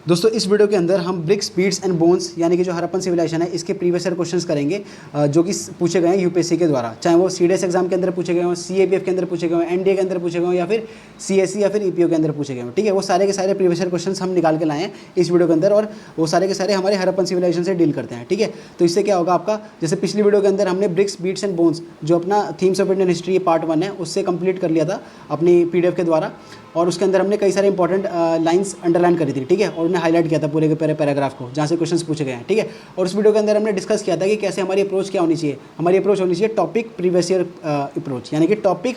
दोस्तों इस वीडियो के अंदर हम ब्रिक्स बीट्स एंड बोन्स यानी कि जो हड़प्पन सिविलाइजेशन है इसके प्रीवियस ईयर क्वेश्चंस करेंगे जो कि पूछे गए हैं यूपीएससी के द्वारा, चाहे वो सीडीएस एग्जाम के अंदर पूछे गए हों, सीएपीएफ के अंदर पूछे गए हों, एनडीए के अंदर पूछे गए हों या फिर सीएससी या फिर ईपीओ के अंदर पूछे गए हों। ठीक है, वो सारे के सारे प्रीवियस ईयर क्वेश्चंस हम निकाल के लाए हैं इस वीडियो के अंदर और वो सारे के सारे हमारे हड़प्पन सिविलाइजेशन से डील करते हैं। ठीक है, तो इससे क्या होगा आपका, जैसे पिछली वीडियो के अंदर हमने ब्रिक्स बीट्स एंड बोन्स जो अपना themes of Indian history part 1 है उससे कंप्लीट कर लिया था अपनी पीडीएफ के द्वारा, और उसके अंदर हमने कई सारे इंपॉर्टेंट लाइंस अंडरलाइन करी थी। ठीक है, और उन्हें हाईलाइट किया था पूरे के पूरे पैराग्राफ को जहाँ से क्वेश्चंस पूछे गए हैं। ठीक है, और उस वीडियो के अंदर हमने डिस्कस किया था कि कैसे हमारी अप्रोच क्या होनी चाहिए। हमारी अप्रोच होनी चाहिए टॉपिक प्रीवियस ईयर अप्रोच, यानी कि टॉपिक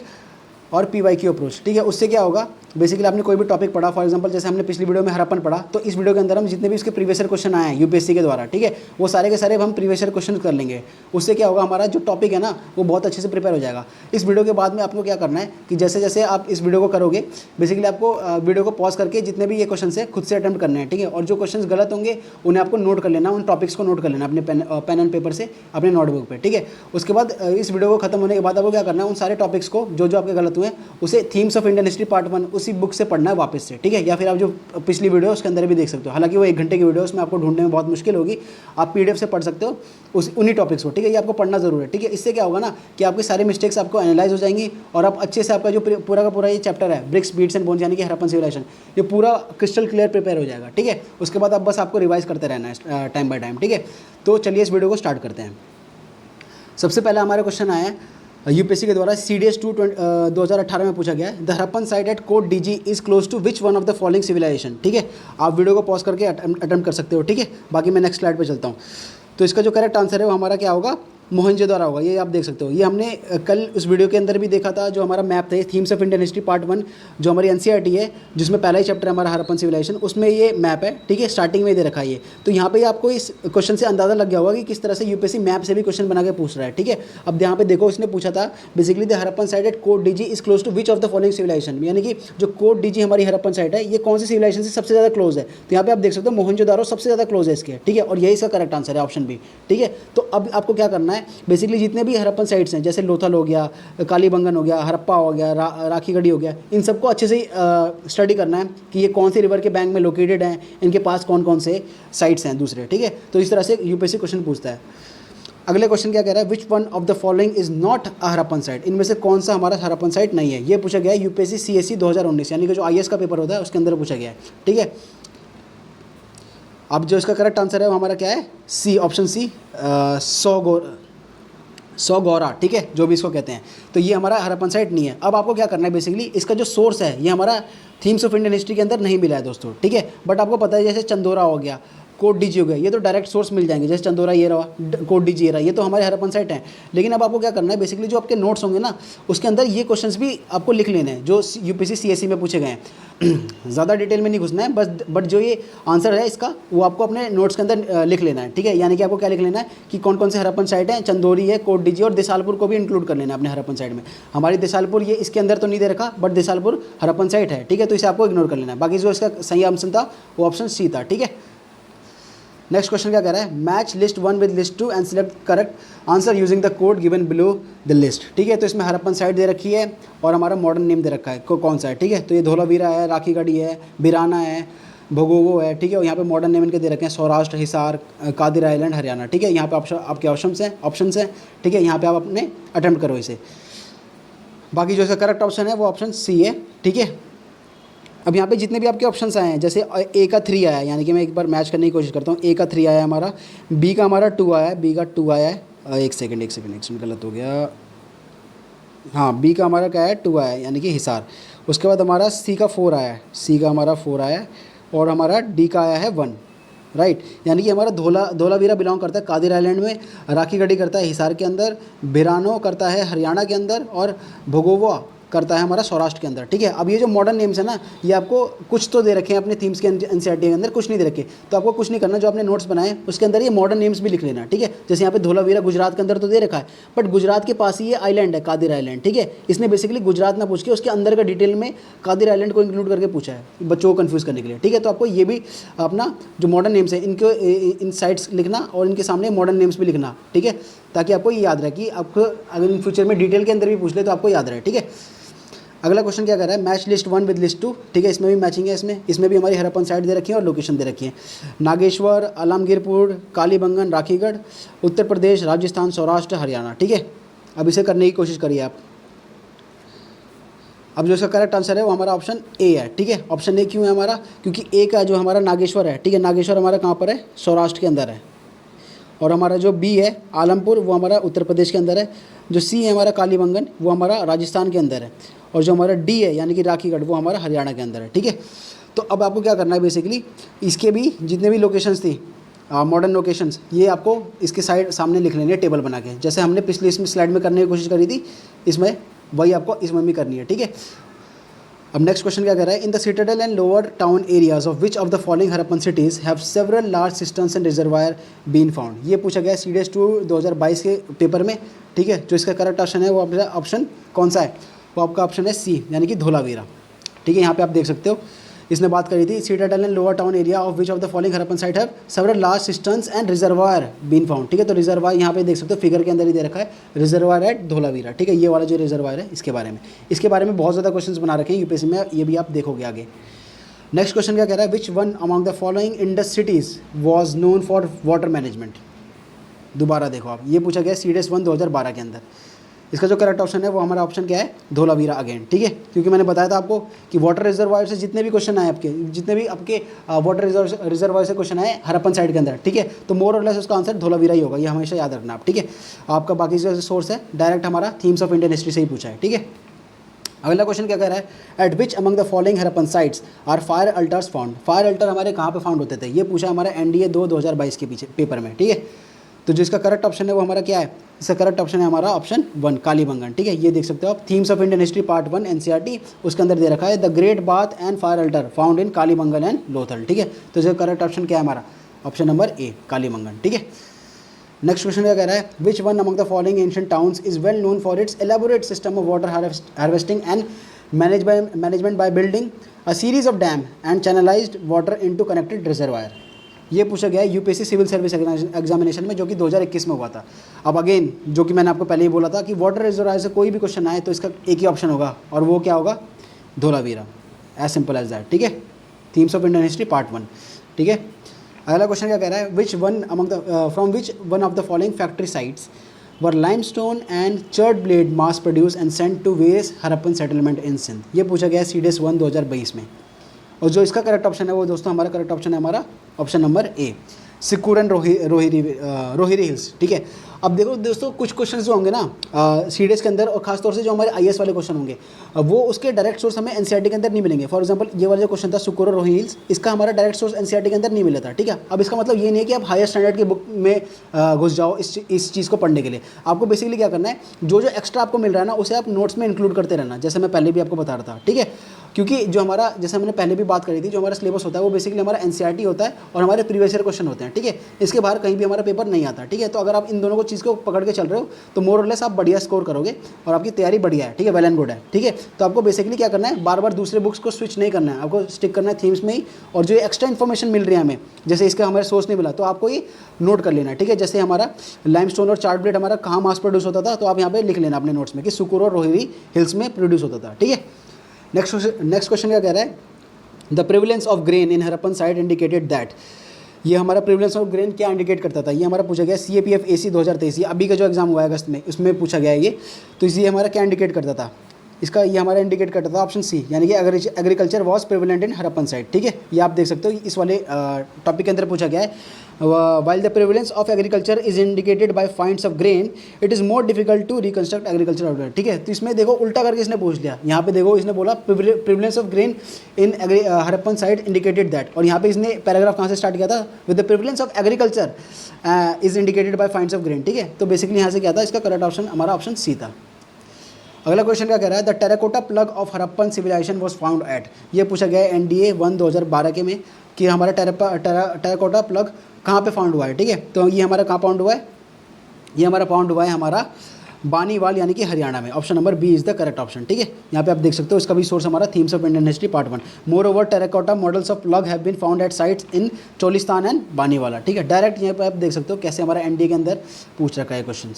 और पीवाईक्यू अप्रोच। ठीक है, उससे क्या होगा, बेसिकली आपने कोई भी टॉपिक पढ़ा, फॉर एग्जांपल जैसे हमने पिछली वीडियो में हड़प्पन पढ़ा, तो इस वीडियो के अंदर हम जितने भी इसके प्रीवियस ईयर क्वेश्चन आए हैं यूपीएससी के द्वारा, ठीक है, वो सारे के सारे हम प्रीवियस ईयर क्वेश्चन कर लेंगे। उससे क्या होगा, हमारा जो टॉपिक है ना वो बहुत अच्छे से प्रिपेयर हो जाएगा। इस वीडियो के बाद में आपको क्या करना है कि जैसे जैसे आप इस वीडियो को करोगे, बेसिकली आपको वीडियो को पॉज करके जितने भी ये क्वेश्चन है खुद से अटेम्प्ट करने हैं। ठीक है, और जो क्वेश्चन गलत होंगे उन्हें आपको नोट कर लेना, उन टॉपिक्स को नोट कर लेना अपने पेन एंड पेपर से, अपने नोटबुक पर। ठीक है, उसके बाद इस वीडियो को खत्म होने के बाद आपको क्या करना है, उन सारे टॉपिक्स को जो जो आपके गलत हुए उसे themes of Indian history part 1 उसी बुक से पढ़ना है वापस से। ठीक है, या फिर आप जो पिछली वीडियो उसके अंदर भी देख सकते हो, हालांकि वो 1 घंटे की वीडियो उसमें आपको ढूंढने में बहुत मुश्किल होगी, आप पीडीएफ से पढ़ सकते हो उन्हीं टॉपिक्स को। ठीक है, ये आपको पढ़ना जरूर है। ठीक है, इससे क्या होगा ना कि आपकी सारी मिस्टेक्स आपको एनालाइज हो जाएंगी और आप अच्छे से आपका जो पूरा का पूरा ये चैप्टर है ब्रिक्स बीट्स एंड बोन्स यानी कि हड़प्पन सिविलाइजेशन, ये पूरा क्रिस्टल क्लियर प्रिपेयर हो जाएगा। ठीक है, उसके बाद आप बस आपको रिवाइज करते रहना है टाइम बाय टाइम। ठीक है, तो चलिए इस वीडियो को स्टार्ट करते हैं। सबसे पहला हमारा क्वेश्चन आया है यूपीएससी के द्वारा CDS 2 2018 में पूछा गया है, the Harappan site at Kot Diji is close to which one of the following civilisation. ठीक है, आप वीडियो को पॉज करके अटेम्प्ट कर सकते हो। ठीक है, बाकी मैं नेक्स्ट स्लाइड पे चलता हूँ। तो इसका जो करेक्ट आंसर है वो हमारा क्या होगा, मोहनजोदारो होगा। ये आप देख सकते हो, ये हमने कल उस वीडियो के अंदर भी देखा था, जो हमारा मैप था themes of Indian history part 1 जो हमारी एनसीईआरटी है, जिसमें पहला ही चैप्टर हमारा हड़प्पन सिविलाइजेशन, उसमें ये मैप है। ठीक है, स्टार्टिंग में दे रखा है ये। तो यहाँ पे आपको इस क्वेश्चन से अंदाजा लग गया होगा कि किस तरह से यूपीएससी मैप से भी क्वेश्चन बना के पूछ रहा है। ठीक है, अब यहाँ पे देखो, इसने पूछा था basically the Harappan site at Kot Diji is close to which of the following civilisation, यानी कि जो कोट डीजी हमारी हड़प्पन साइट है ये कौन सी सिविलाइजेशन से सबसे ज़्यादा क्लोज है। तो यहाँ पे आप देख सकते हो मोहनजोदारो सबसे ज़्यादा क्लोज है इसके। ठीक है, और यही इसका करेक्ट आंसर है, ऑप्शन बी। ठीक है, तो अब आपको क्या करना है, बेसिकली जितने भी हड़प्पन साइट्स हैं जैसे लोथल हो गया, कालीबंगन हो गया, हड़प्पा हो गया, राखीगढ़ी हो गया, इन सबको अच्छे से स्टडी करना है कि ये कौन से रिवर के बैंक में लोकेटेड हैं, इनके पास कौन कौन से साइट्स हैं दूसरे। ठीक है, तो इस तरह से यूपीएससी क्वेश्चन पूछता है। अगले क्वेश्चन क्या कह रहा है, which one of the following is not a Harappan site, इनमें से कौन सा हमारा हड़प्पन साइट नहीं है। ये पूछा गया है यूपीएससी CSE 2019 यानी कि जो IAS का पेपर होता है उसके अंदर पूछा गया है। ठीक है, अब जो इसका करेक्ट आंसर है वो हमारा क्या है, सी, ऑप्शन सी, सौगौरा। ठीक है, जो भी इसको कहते हैं, तो ये हमारा हड़प्पन साइट नहीं है। अब आपको क्या करना है, बेसिकली इसका जो सोर्स है ये हमारा थीम्स ऑफ इंडियन हिस्ट्री के अंदर नहीं मिला है दोस्तों। ठीक है, बट आपको पता है जैसे चंदोरा हो गया, कोट डीजी हो गया, ये तो डायरेक्ट सोर्स मिल जाएंगे। जैसे चंदोरा ये रहा, कोट डीजी ये रहा, ये तो हमारे हड़प्पन साइट हैं। लेकिन अब आपको क्या करना है, बेसिकली जो आपके नोट्स होंगे ना उसके अंदर ये क्वेश्चंस भी आपको लिख लेने हैं जो यूपीएससी CSE में पूछे गए हैं। ज़्यादा डिटेल में नहीं घुसना है बस, बट जो ये आंसर है इसका वो आपको अपने नोट्स के अंदर लिख लेना है। ठीक है, यानी कि आपको क्या लिख लेना है कि कौन कौन से हड़प्पन साइट हैं, चंदोरी है, कोट डीजी और देसालपुर को भी इंक्लूड कर लेना है अपने हड़प्पन साइट में। हमारी देसालपुर ये इसके अंदर तो नहीं दे रखा, बट देसालपुर हड़प्पन साइट है। ठीक है, तो इसे आपको इग्नोर कर लेना है। बाकी जो इसका सही ऑप्शन था वो ऑप्शन सी था। ठीक है, नेक्स्ट क्वेश्चन क्या कह रहा है, match list 1 with list 2 and select correct answer using the code given below the list. ठीक है, तो इसमें हड़प्पन साइट दे रखी है और हमारा मॉडर्न नेम दे रखा है कौन सा है। ठीक है, तो ये धोलावीरा है, राखीगढ़ी है, बिराना है, भोगोवो है। ठीक है, और यहाँ पे मॉडर्न नेम इनके दे रखे हैं सौराष्ट्र, हिसार, कादिर आइलैंड, हरियाणा। ठीक है, यहाँ पे आपके ऑप्शन हैं। ठीक है, यहाँ पे आप अपने अटेम्प्ट करो इसे। बाकी जो इसका करेक्ट ऑप्शन है वो ऑप्शन सी है। ठीक है, अब यहाँ पे जितने भी आपके ऑप्शंस आए हैं, जैसे A का 3 आया है, यानी कि मैं एक बार मैच करने की कोशिश करता हूँ। A का 3 आया है हमारा, B का हमारा 2 आया है, B का 2 आया है, एक सेकंड गलत हो गया, हाँ B का हमारा क्या है 2 आया है यानी कि हिसार। उसके बाद हमारा C का 4 आया है, C का हमारा 4 आया है, और हमारा D का आया है 1, राइट। यानी कि हमारा धोलावीरा बिलोंग करता है कादिर आइलैंड में, राखीगढ़ी करता है हिसार के अंदर, बिरानो करता है हरियाणा के अंदर, और भोगोवा करता है हमारा सौराष्ट्र के अंदर। ठीक है, अब ये जो मॉडर्न नेम्स है ना ये आपको कुछ तो दे रखे हैं अपने थीम्स के एनसीईआरटी के अंदर, कुछ नहीं दे रखे। तो आपको कुछ नहीं करना, जो आपने नोट्स बनाए उसके अंदर ये मॉडर्न नेम्स भी लिख लेना। ठीक है, जैसे यहाँ पे धोलावीरा गुजरात के अंदर तो दे रखा है, बट गुजरात के पास ही ये आइलैंड है कादिर आइलैंड। ठीक है, इसने बेसिकली गुजरात ना पूछ के उसके अंदर का डिटेल में कादिर आइलैंड को इंक्लूड करके पूछा है बच्चों को कन्फ्यूज़ करने के लिए। ठीक है, तो आपको ये भी अपना जो मॉडर्न नेम्स है इनको इन साइट्स लिखना और इनके सामने मॉडर्न नेम्स भी लिखना। ठीक है, ताकि आपको ये याद रहे कि आपको अगर इन फ्यूचर में डिटेल के अंदर भी पूछ ले तो आपको याद रहे। ठीक है, अगला क्वेश्चन क्या कर रहा है, मैच लिस्ट 1 विद लिस्ट 2, ठीक है, इसमें भी मैचिंग है, इसमें भी हमारी हरप्पन साइट दे रखी है और लोकेशन दे रखी है। नागेश्वर, आलमगीरपुर, कालीबंगन, राखीगढ़, उत्तर प्रदेश, राजस्थान, सौराष्ट्र, हरियाणा, ठीक है। अब इसे करने की कोशिश करिए आप। अब जो इसका करेक्ट आंसर है वो हमारा ऑप्शन ए है, ठीक है। ऑप्शन ए क्यों है हमारा, क्योंकि ए का जो हमारा नागेश्वर है, ठीक है, नागेश्वर हमारा कहाँ पर है, सौराष्ट्र के अंदर है। और हमारा जो बी है आलमपुर, वो हमारा उत्तर प्रदेश के अंदर है। जो सी है हमारा कालीबंगन, वो हमारा राजस्थान के अंदर है। और जो हमारा डी है यानी कि राखीगढ़, वो हमारा हरियाणा के अंदर है, ठीक है। तो अब आपको क्या करना है बेसिकली, इसके भी जितने भी लोकेशंस थी मॉडर्न लोकेशंस, ये आपको इसके साइड सामने लिख लेनी है टेबल बना के, जैसे हमने पिछली इसमें स्लाइड में करने की कोशिश करी थी, इसमें वही आपको इसमें भी करनी है, ठीक है। अब नेक्स्ट क्वेश्चन क्या कर रहा है, in the citadel and lower town areas of which of the following Harappan cities have several large systems and reservoir been found. ये पूछा गया है CDS 2 2022 के पेपर में, ठीक है। जो इसका करेक्ट ऑप्शन है वो आपका ऑप्शन कौन सा है, वो आपका ऑप्शन है सी, यानी कि धोलावीरा, ठीक है। यहाँ पे आप देख सकते हो इसने बात करी थी, citadel and lower town area of which of the following Harappan site have several large systems and reservoir been found, ठीक है। तो रिजर्वायर यहाँ पे देख सकते हो फिगर के अंदर ही दे रखा है, रिजर्वायर एट धोलावीरा, ठीक है। ये वाला जो रिजर्वायर है इसके बारे में बहुत ज़्यादा क्वेश्चन बना रखे हैं यूपीएससी में, ये भी आप देखोगे आगे। नेक्स्ट क्वेश्चन क्या कह रहा है, which one among the following Indus cities was known for water management. दोबारा देखो आप, ये पूछा गया CDS 1 2012 के अंदर। इसका जो करेक्ट ऑप्शन है वो हमारा ऑप्शन क्या है, धोलावीरा अगेन, ठीक है। क्योंकि मैंने बताया था आपको कि वाटर रिजर्वायर से जितने भी क्वेश्चन आए आपके, जितने भी आपके वाटर रिजर्वायर से क्वेश्चन आए हरप्पन साइड के अंदर, ठीक है, तो मोर और लेस उसका आंसर धोलावीरा ही होगा, ये हमेशा याद रखना आप, ठीक है। आपका बाकी जो सोर्स है डायरेक्ट हमारा थीम्स ऑफ इंडियन हिस्ट्री से ही पूछा है, ठीक है। अगला क्वेश्चन क्या कह रहा है, at which among the following Harappan sites are fire altars found. Fire altar हमारे कहाँ पे फाउंड होते थे, ये पूछा हमारा NDA 2 2022 के पीछे पेपर में, ठीक है। तो जो इसका करेक्ट ऑप्शन है वो हमारा क्या है, इसका करेक्ट ऑप्शन है हमारा ऑप्शन 1 कालीबंगन, ठीक है। ये देख सकते हो आप, themes of Indian history part 1 NCERT, उसके अंदर दे रखा है the great bath and fire alter found in Kalibangan and Lothal, ठीक है। तो इसका करेक्ट ऑप्शन क्या है हमारा, ऑप्शन नंबर ए कालीबंगन, ठीक है। नेक्स्ट क्वेश्चन क्या कह रहा है, which one among the following ancient towns is well known for its elaborate system of water harvesting and management by building a series of dam and channelised water into connected reservoir. ये पूछा गया है UPSC civil service examination में, जो कि 2021 में हुआ था। अब अगेन जो कि मैंने आपको पहले ही बोला था कि वाटर रिजर्वायर से कोई भी क्वेश्चन आए तो इसका एक ही ऑप्शन होगा, और वो क्या होगा, Dholavira, as simple as that, ठीक है। Themes of Indian history part 1, ठीक है। अगला क्वेश्चन क्या कह रहा है, which one among the from which one of the following factory sites were limestone and chert blade mass produce and sent to various Harappan settlement in Sindh. ये पूछा गया है CDS 1 2022 में। और जो इसका करेक्ट ऑप्शन है वो दोस्तों हमारा करेक्ट ऑप्शन है हमारा option number A, Sukkur and Rohri hills, ठीक है। अब देखो दोस्तों, कुछ क्वेश्चन जो होंगे ना CDS के अंदर, और खासतौर से जो हमारे IAS वाले क्वेश्चन होंगे, वो उसके डायरेक्ट सोर्स हमें NCERT के अंदर नहीं मिलेंगे। फॉर एग्जांपल ये वाला जो क्वेश्चन था सिक्कुर और रोहिरी हिल्स, इसका हमारा डायरेक्ट सोर्स NCERT के अंदर नहीं मिला था, ठीक है। अब इसका मतलब ये नहीं है कि आप हायर स्टैंडर्ड की बुक में घुस जाओ इस चीज़ को पढ़ने के लिए। आपको बेसिकली क्या करना है, जो एक्स्ट्रा आपको मिल रहा है ना, उसे आप नोट्स में इंक्लूड करते रहना, जैसे मैं पहले भी आपको बता रहा था, ठीक है। क्योंकि जो हमारा, जैसे हमने पहले भी बात करी थी, जो हमारा सिलेबस होता है वो बेसिकली हमारा NCERT होता है और हमारे प्रीवियस ईयर क्वेश्चन होते हैं, ठीक है। इसके बाहर कहीं भी हमारा पेपर नहीं आता, ठीक है। तो अगर आप इन दोनों को चीज़ को पकड़ के चल रहे हो तो मोर और लेस आप बढ़िया स्कोर करोगे और आपकी तैयारी बढ़िया है, ठीक है, वेल एंड गुड है, ठीक है। तो आपको बेसिकली क्या करना है, बार बार दूसरे बुक्स को स्विच नहीं करना है, आपको स्टिक करना है थीम्स में ही। और जो एक्स्ट्रा इन्फॉर्मेशन मिल रही है हमें, जैसे इसका हमारे सोर्स नहीं मिला, तो आपको ये नोट कर लेना है, ठीक है। जैसे हमारा लाइमस्टोन और चार्ट ब्लेड हमारा कहाँ मास प्रोड्यूस होता था, तो आप यहाँ पे लिख लेना अपने नोट्स में कि सिक्कुर और रोहिरी हिल्स में प्रोड्यूस होता था, ठीक है। नेक्स्ट क्वेश्चन क्या कह रहा है, the prevalence of grain in Harappan site indicated that. ये हमारा प्रिविलेंस ऑफ ग्रेन क्या इंडिकेट करता था, ये हमारा पूछा गया CAPF AC 2023, अभी का जो एग्जाम हुआ है अगस्त में, उसमें पूछा गया है ये। तो इसलिए हमारा क्या इंडिकेट करता था, इसका ये हमारा इंडिकेट करता था ऑप्शन सी, यानी कि agriculture was prevalent in Harappan site, ठीक है। ये आप देख सकते हो इस वाले टॉपिक के अंदर पूछा गया है, while the prevalence of agriculture is indicated by finds of grain it is more difficult to reconstruct agriculture outward, ठीक है। तो इसमें देखो उल्टा करके इसने पूछ लिया, यहाँ पे देखो इसने बोला prevalence of grain in Harappan site indicated that, और यहाँ पे इसने पैराग्राफ कहाँ से स्टार्ट किया था, with the prevalence of agriculture is indicated by finds of grain, ठीक है। तो बेसिकली यहाँ से क्या था, इसका करेक्ट ऑप्शन हमारा ऑप्शन सी था। अगला क्वेश्चन क्या कह रहा है, the terracotta plug of Harappan civilisation was found at. ये पूछा गया है NDA 1 2012 के में कि हमारा टेराकोटा प्लग कहाँ पे फाउंड हुआ है, ठीक है। तो ये हमारा कहाँ फाउंड हुआ है, ये हमारा फाउंड हुआ है हमारा बानीवाल यानी कि हरियाणा में। Option number B is the correct option, ठीक है। यहाँ पे आप देख सकते हो इसका भी सोर्स हमारा themes of Indian history part 1। Moreover terracotta models of plough have been found at sites in Cholistan and Banawali, ठीक है। डायरेक्ट यहाँ पे आप देख सकते हो कैसे हमारा NDA के अंदर पूछ रखा है क्वेश्चन।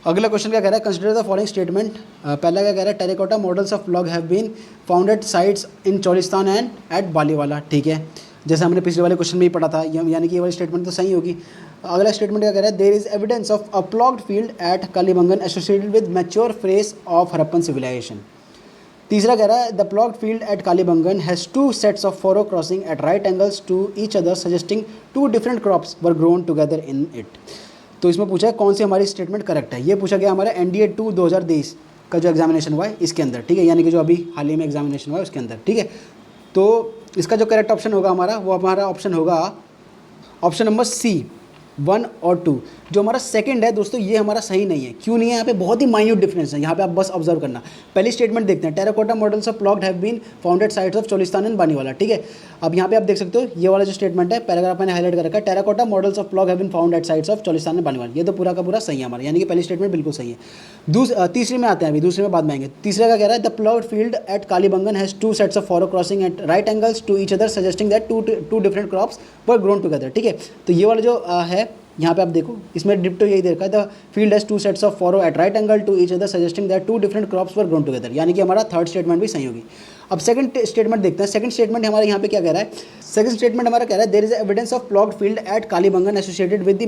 अगला क्वेश्चन क्या कह रहा है, कंसिडर द फॉलोइंग स्टेटमेंट। पहला क्या कह रहा है, terracotta models of block have been found at sites in Cholistan and at Baliwala. ठीक है, जैसे हमने पिछले वाले क्वेश्चन में ही पढ़ा था, यानी कि ये वाली स्टेटमेंट तो सही होगी। अगला स्टेटमेंट क्या कह रहा है, there is evidence of a ploughed field at Kalibangan associated with mature phase of Harappan civilisation. तीसरा कह रहा है, the ploughed field at Kalibangan has 2 sets of furrow crossing at right angles to each other suggesting 2 different crops were grown together in it. तो इसमें पूछा है कौन सी हमारी स्टेटमेंट करेक्ट है। ये पूछा गया हमारा NDA 2 2023 का जो एग्जामिनेशन हुआ है इसके अंदर। ठीक है, यानी कि जो अभी हाल ही में एग्जामिनेशन हुआ है उसके अंदर। ठीक है, तो इसका जो करेक्ट ऑप्शन होगा हमारा, वो हमारा ऑप्शन होगा ऑप्शन नंबर C 1 और 2। जो हमारा सेकंड है दोस्तों, ये हमारा सही नहीं है। क्यों नहीं है? यहाँ पे बहुत ही माइन्यूट डिफरेंस है, यहाँ पे आप बस ऑब्जर्व करना। पहली स्टेटमेंट देखते हैं, terracotta models of ploughed have been founded sites of Cholistan and Banawali. ठीक है, अब यहाँ पे आप देख सकते हो ये वाला जो स्टेटमेंट है, पैराग्राफ मैंने हाईलाइट कर रखा है, terracotta models of plough have been found at sites of Cholistan and Banawali. ये तो पूरा का पूरा सही है हमारा, यानी कि पहली स्टेटमेंट बिल्कुल सही है। तीसरी में आते हैं, अभी दूसरे में बाद में आएंगे। तीसरा का कह रहा है, the ploughed field at Kalibangan has 2 sets of furrow crossing at right angles to each other suggesting that two different crops were grown together. ठीक है, तो ये वाला जो है यहाँ पे आप देखो, इसमें डिप्टो यही दे रखा है, the field has 2 sets of furrows at right angle to each other suggesting that 2 different crops were grown together, यानी कि हमारा थर्ड स्टेटमेंट भी सही होगी। अब सेकंड स्टेटमेंट देखते हैं। सेकंड स्टेटमेंट हमारे यहाँ पे क्या कह रहा है, सेकंड स्टेटमेंट हमारा कह रहा है, there is evidence of ploughed field at Kalibangan associated with the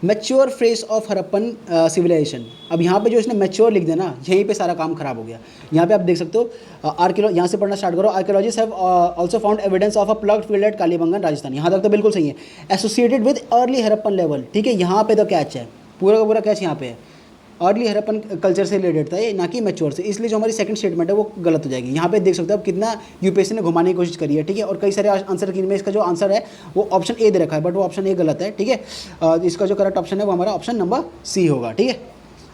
mature phase of Harappan civilisation. अब यहाँ पे जो इसने मैच्योर लिख दिया ना, यहीं पे सारा काम खराब हो गया। यहाँ पे आप देख सकते हो, यहाँ से पढ़ना स्टार्ट करो, archaeologist have also found evidence of a ploughed field at Kalibangan Rajasthan. यहाँ तक तो बिल्कुल सही है। Associated with early Harappan level. ठीक है, यहाँ पे तो कैच है, पूरा का पूरा कैच यहाँ पे है, अर्ली हरप्पन कल्चर से रिलेटेड था ये, ना कि मैच्योर से। इसलिए जो हमारी सेकंड स्टेटमेंट है वो गलत हो जाएगी। यहाँ पे देख सकते हो आप कितना यूपीएससी ने घुमाने की कोशिश करी है। ठीक है, और कई सारे आंसर की में इसका जो आंसर है वो ऑप्शन ए दे रखा है, बट वो ऑप्शन ए गलत है। ठीक है, इसका जो करेक्ट ऑप्शन है वो हमारा ऑप्शन नंबर C होगा। ठीक है,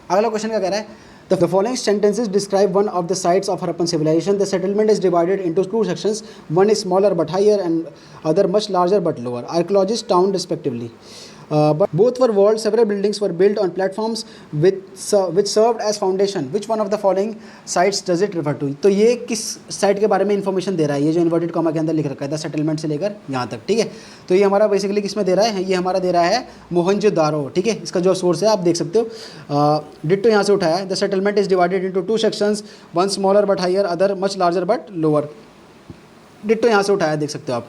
अगला क्वेश्चन क्या कह रहा है, The following sentences describe one of the sites of Harappan civilization. The settlement is divided into 2 sections. One is smaller but higher, and other much larger but lower. Archaeologists town respectively. But both were walled. Several buildings were built on platforms which served as foundation. Which one of the following sites does it refer to? तो ये किस site के बारे में information दे रहा है, ये जो इन्वर्टेड कॉमा के अंदर लिख रखा है, द सेटलमेंट से लेकर यहाँ तक। ठीक है, तो ये हमारा बेसिकली किस में दे रहा है, ये हमारा दे रहा है मोहनजोदारो। ठीक है, इसका जो सोर्स है आप देख सकते हो, डिट्टो यहाँ से उठाया है। The settlement is divided into 2 sections, one smaller but higher, other much larger but lower. Ditto यहाँ से उठाया, देख सकते हो आप,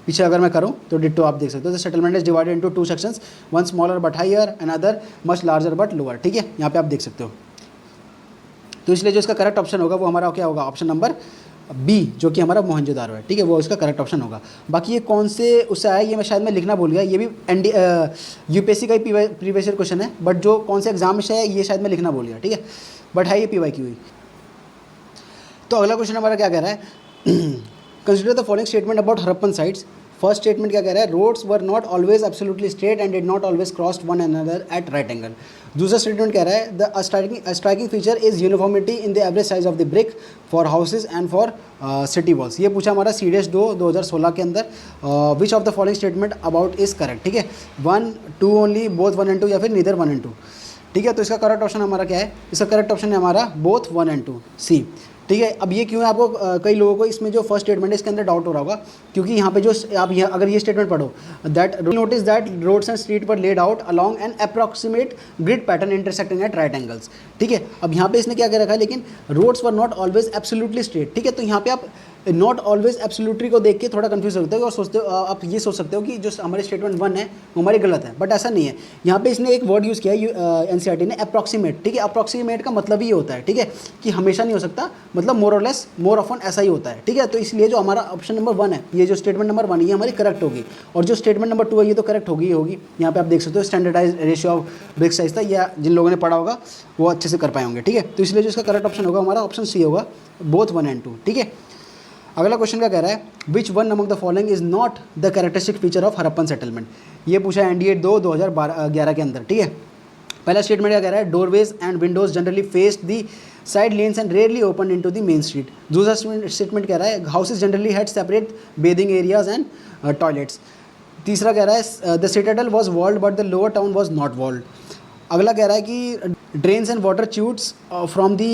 पीछे अगर मैं करूं तो डिट्टो आप देख सकते हो। The settlement is divided into 2 sections, one smaller but higher and other much larger but lower. ठीक है, यहाँ पे आप देख सकते हो। तो इसलिए जो इसका करेक्ट ऑप्शन होगा वो हमारा क्या होगा, ऑप्शन नंबर B, जो कि हमारा मोहनजोदारो है। ठीक है, वो इसका करेक्ट ऑप्शन होगा। बाकी ये कौन से उससे आया ये मैं शायद लिखना भूल गया, ये भी यूपीएससी का ही प्रीवियस ईयर क्वेश्चन है, बट जो कौन से एग्जाम से है ये शायद मैं लिखना भूल गया। ठीक है, बट है ये PYQ ही। तो अगला क्वेश्चन हमारा क्या कह रहा है, consider the following statement about Harappan sites. First statement क्या कह रहा है, roads were not always absolutely straight and did not always crossed one another at right angle. दूसरा स्टेटमेंट कह रहा है, the striking feature is uniformity in the average size of the brick for houses and for city walls. ये पूछा हमारा CDS 2 2016 के अंदर, which of the following statement about is correct. ठीक है, 1, 2 ओनली, बोथ 1 and 2, या फिर नीदर 1 and 2। ठीक है, तो इसका करेक्ट ऑप्शन हमारा क्या है, इसका करेक्ट ऑप्शन है हमारा बोथ 1 and 2, C। ठीक है, अब ये क्यों है, आपको कई लोगों को इसमें जो फर्स्ट स्टेटमेंट है इसके अंदर डाउट हो रहा होगा, क्योंकि यहाँ पे जो आप यहाँ अगर ये स्टेटमेंट पढ़ो, that notice that roads and street पर laid out along an approximate grid pattern intersecting at right angles. ठीक है, अब यहाँ पे इसने क्या कर रखा है, लेकिन roads were not always absolutely straight. ठीक है, तो यहाँ पे आप नॉट ऑलवेज एब्सोल्युटली को देख के थोड़ा कंफ्यूज हो सकते हो और सोचते हो, आप ये सोच सकते हो कि जो हमारे स्टेटमेंट 1 है वो हमारी गलत है, बट ऐसा नहीं है। यहाँ पे इसने एक वर्ड यूज़ किया है NCERT ने, अप्रॉक्सीमेट। ठीक है, अप्रॉक्सीमेट का मतलब ही होता है, ठीक है, कि हमेशा नहीं हो सकता, मतलब मोर और लेस, मोर ऑफन ऐसा ही होता है। ठीक है, तो इसलिए जो हमारा ऑप्शन नंबर 1 है, ये जो स्टेटमेंट नंबर 1 ये हमारी करेक्ट होगी, और जो स्टेटमेंट नंबर 2 है ये तो करेक्ट होगी ही होगी। यहाँ पे आप देख सकते हो standardise ratio of brick size था, या जिन लोगों ने पढ़ा होगा वो अच्छे से कर पाए होंगे। ठीक है, तो इसलिए जो इसका करेक्ट ऑप्शन होगा हमारा ऑप्शन C होगा, बोथ 1 and 2। ठीक है, अगला क्वेश्चन क्या कह रहा है, which one among the following is not the characteristic feature of Harappan settlement. ये पूछा है NDA 2 2011 के अंदर। ठीक है, पहला स्टेटमेंट क्या कह रहा है, doorways and windows generally faced the side lanes and rarely open into the main street. दूसरा स्टेटमेंट कह रहा है, houses generally had separate bathing areas and toilets. तीसरा कह रहा है, the citadel was walled but the lower town was not walled. अगला कह रहा है कि drains and water tubes from the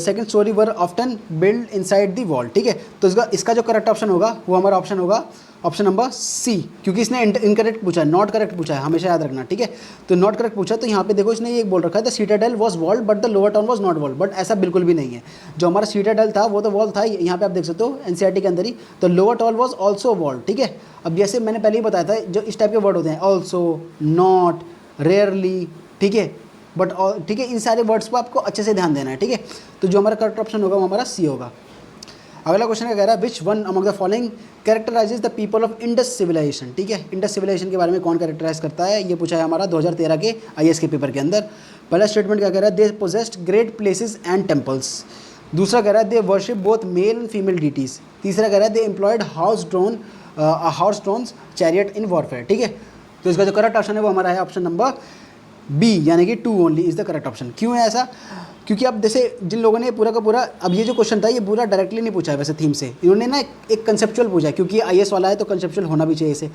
second storey were often build inside the wall, ठीक है। तो इसका जो करेक्ट ऑप्शन होगा वो हमारा ऑप्शन होगा ऑप्शन नंबर सी, क्योंकि इसने इनकरेक्ट पूछा है, नॉट करेक्ट पूछा है, हमेशा याद रखना, ठीक है। तो नॉट करेक्ट पूछा, तो यहाँ पे देखो इसने ये बोल रखा है the citadel was walled but the lower town was not walled, but ऐसा बिल्कुल भी नहीं है। जो हमारा सीटाडेल था वो तो वॉल था, यहाँ पे आप देख सकते हो एनसीईआरटी के अंदर ही, तो lower town was also walled, ठीक है। अब जैसे मैंने पहले ही बताया था, जो इस टाइप के वर्ड होते हैं ऑल्सो, नॉट, रेयरली, ठीक है, बट ठीक है, इन सारे वर्ड्स पर आपको अच्छे से ध्यान देना है, ठीक है। तो जो हमारा करेक्ट ऑप्शन होगा वो हमारा सी होगा। अगला क्वेश्चन क्या कह रहा है, which one among the following characterises the people of Indus civilisation, ठीक है। इंडस सिविलाइजेशन के बारे में कौन कैरेक्टराइज करता है, ये पूछा है हमारा 2013 के आईएएस के पेपर के अंदर। पहला स्टेटमेंट क्या कह रहा है, they possessed great places and temples. दूसरा कह रहा है they worship both male and female deities. तीसरा कह रहा है they employed horse drawn chariot in warfare, ठीक है। तो इसका जो करेक्ट ऑप्शन है वो हमारा है ऑप्शन नंबर बी, यानी कि 2 only is the correct option. क्यों है ऐसा, क्योंकि अब जैसे जिन लोगों ने पूरा का पूरा, अब ये जो क्वेश्चन था ये पूरा डायरेक्टली नहीं पूछा है वैसे थीम से, इन्होंने ना एक कंसेप्चुअल पूछा है, क्योंकि आईएएस वाला है तो कंसेप्चुअल होना भी चाहिए इसे।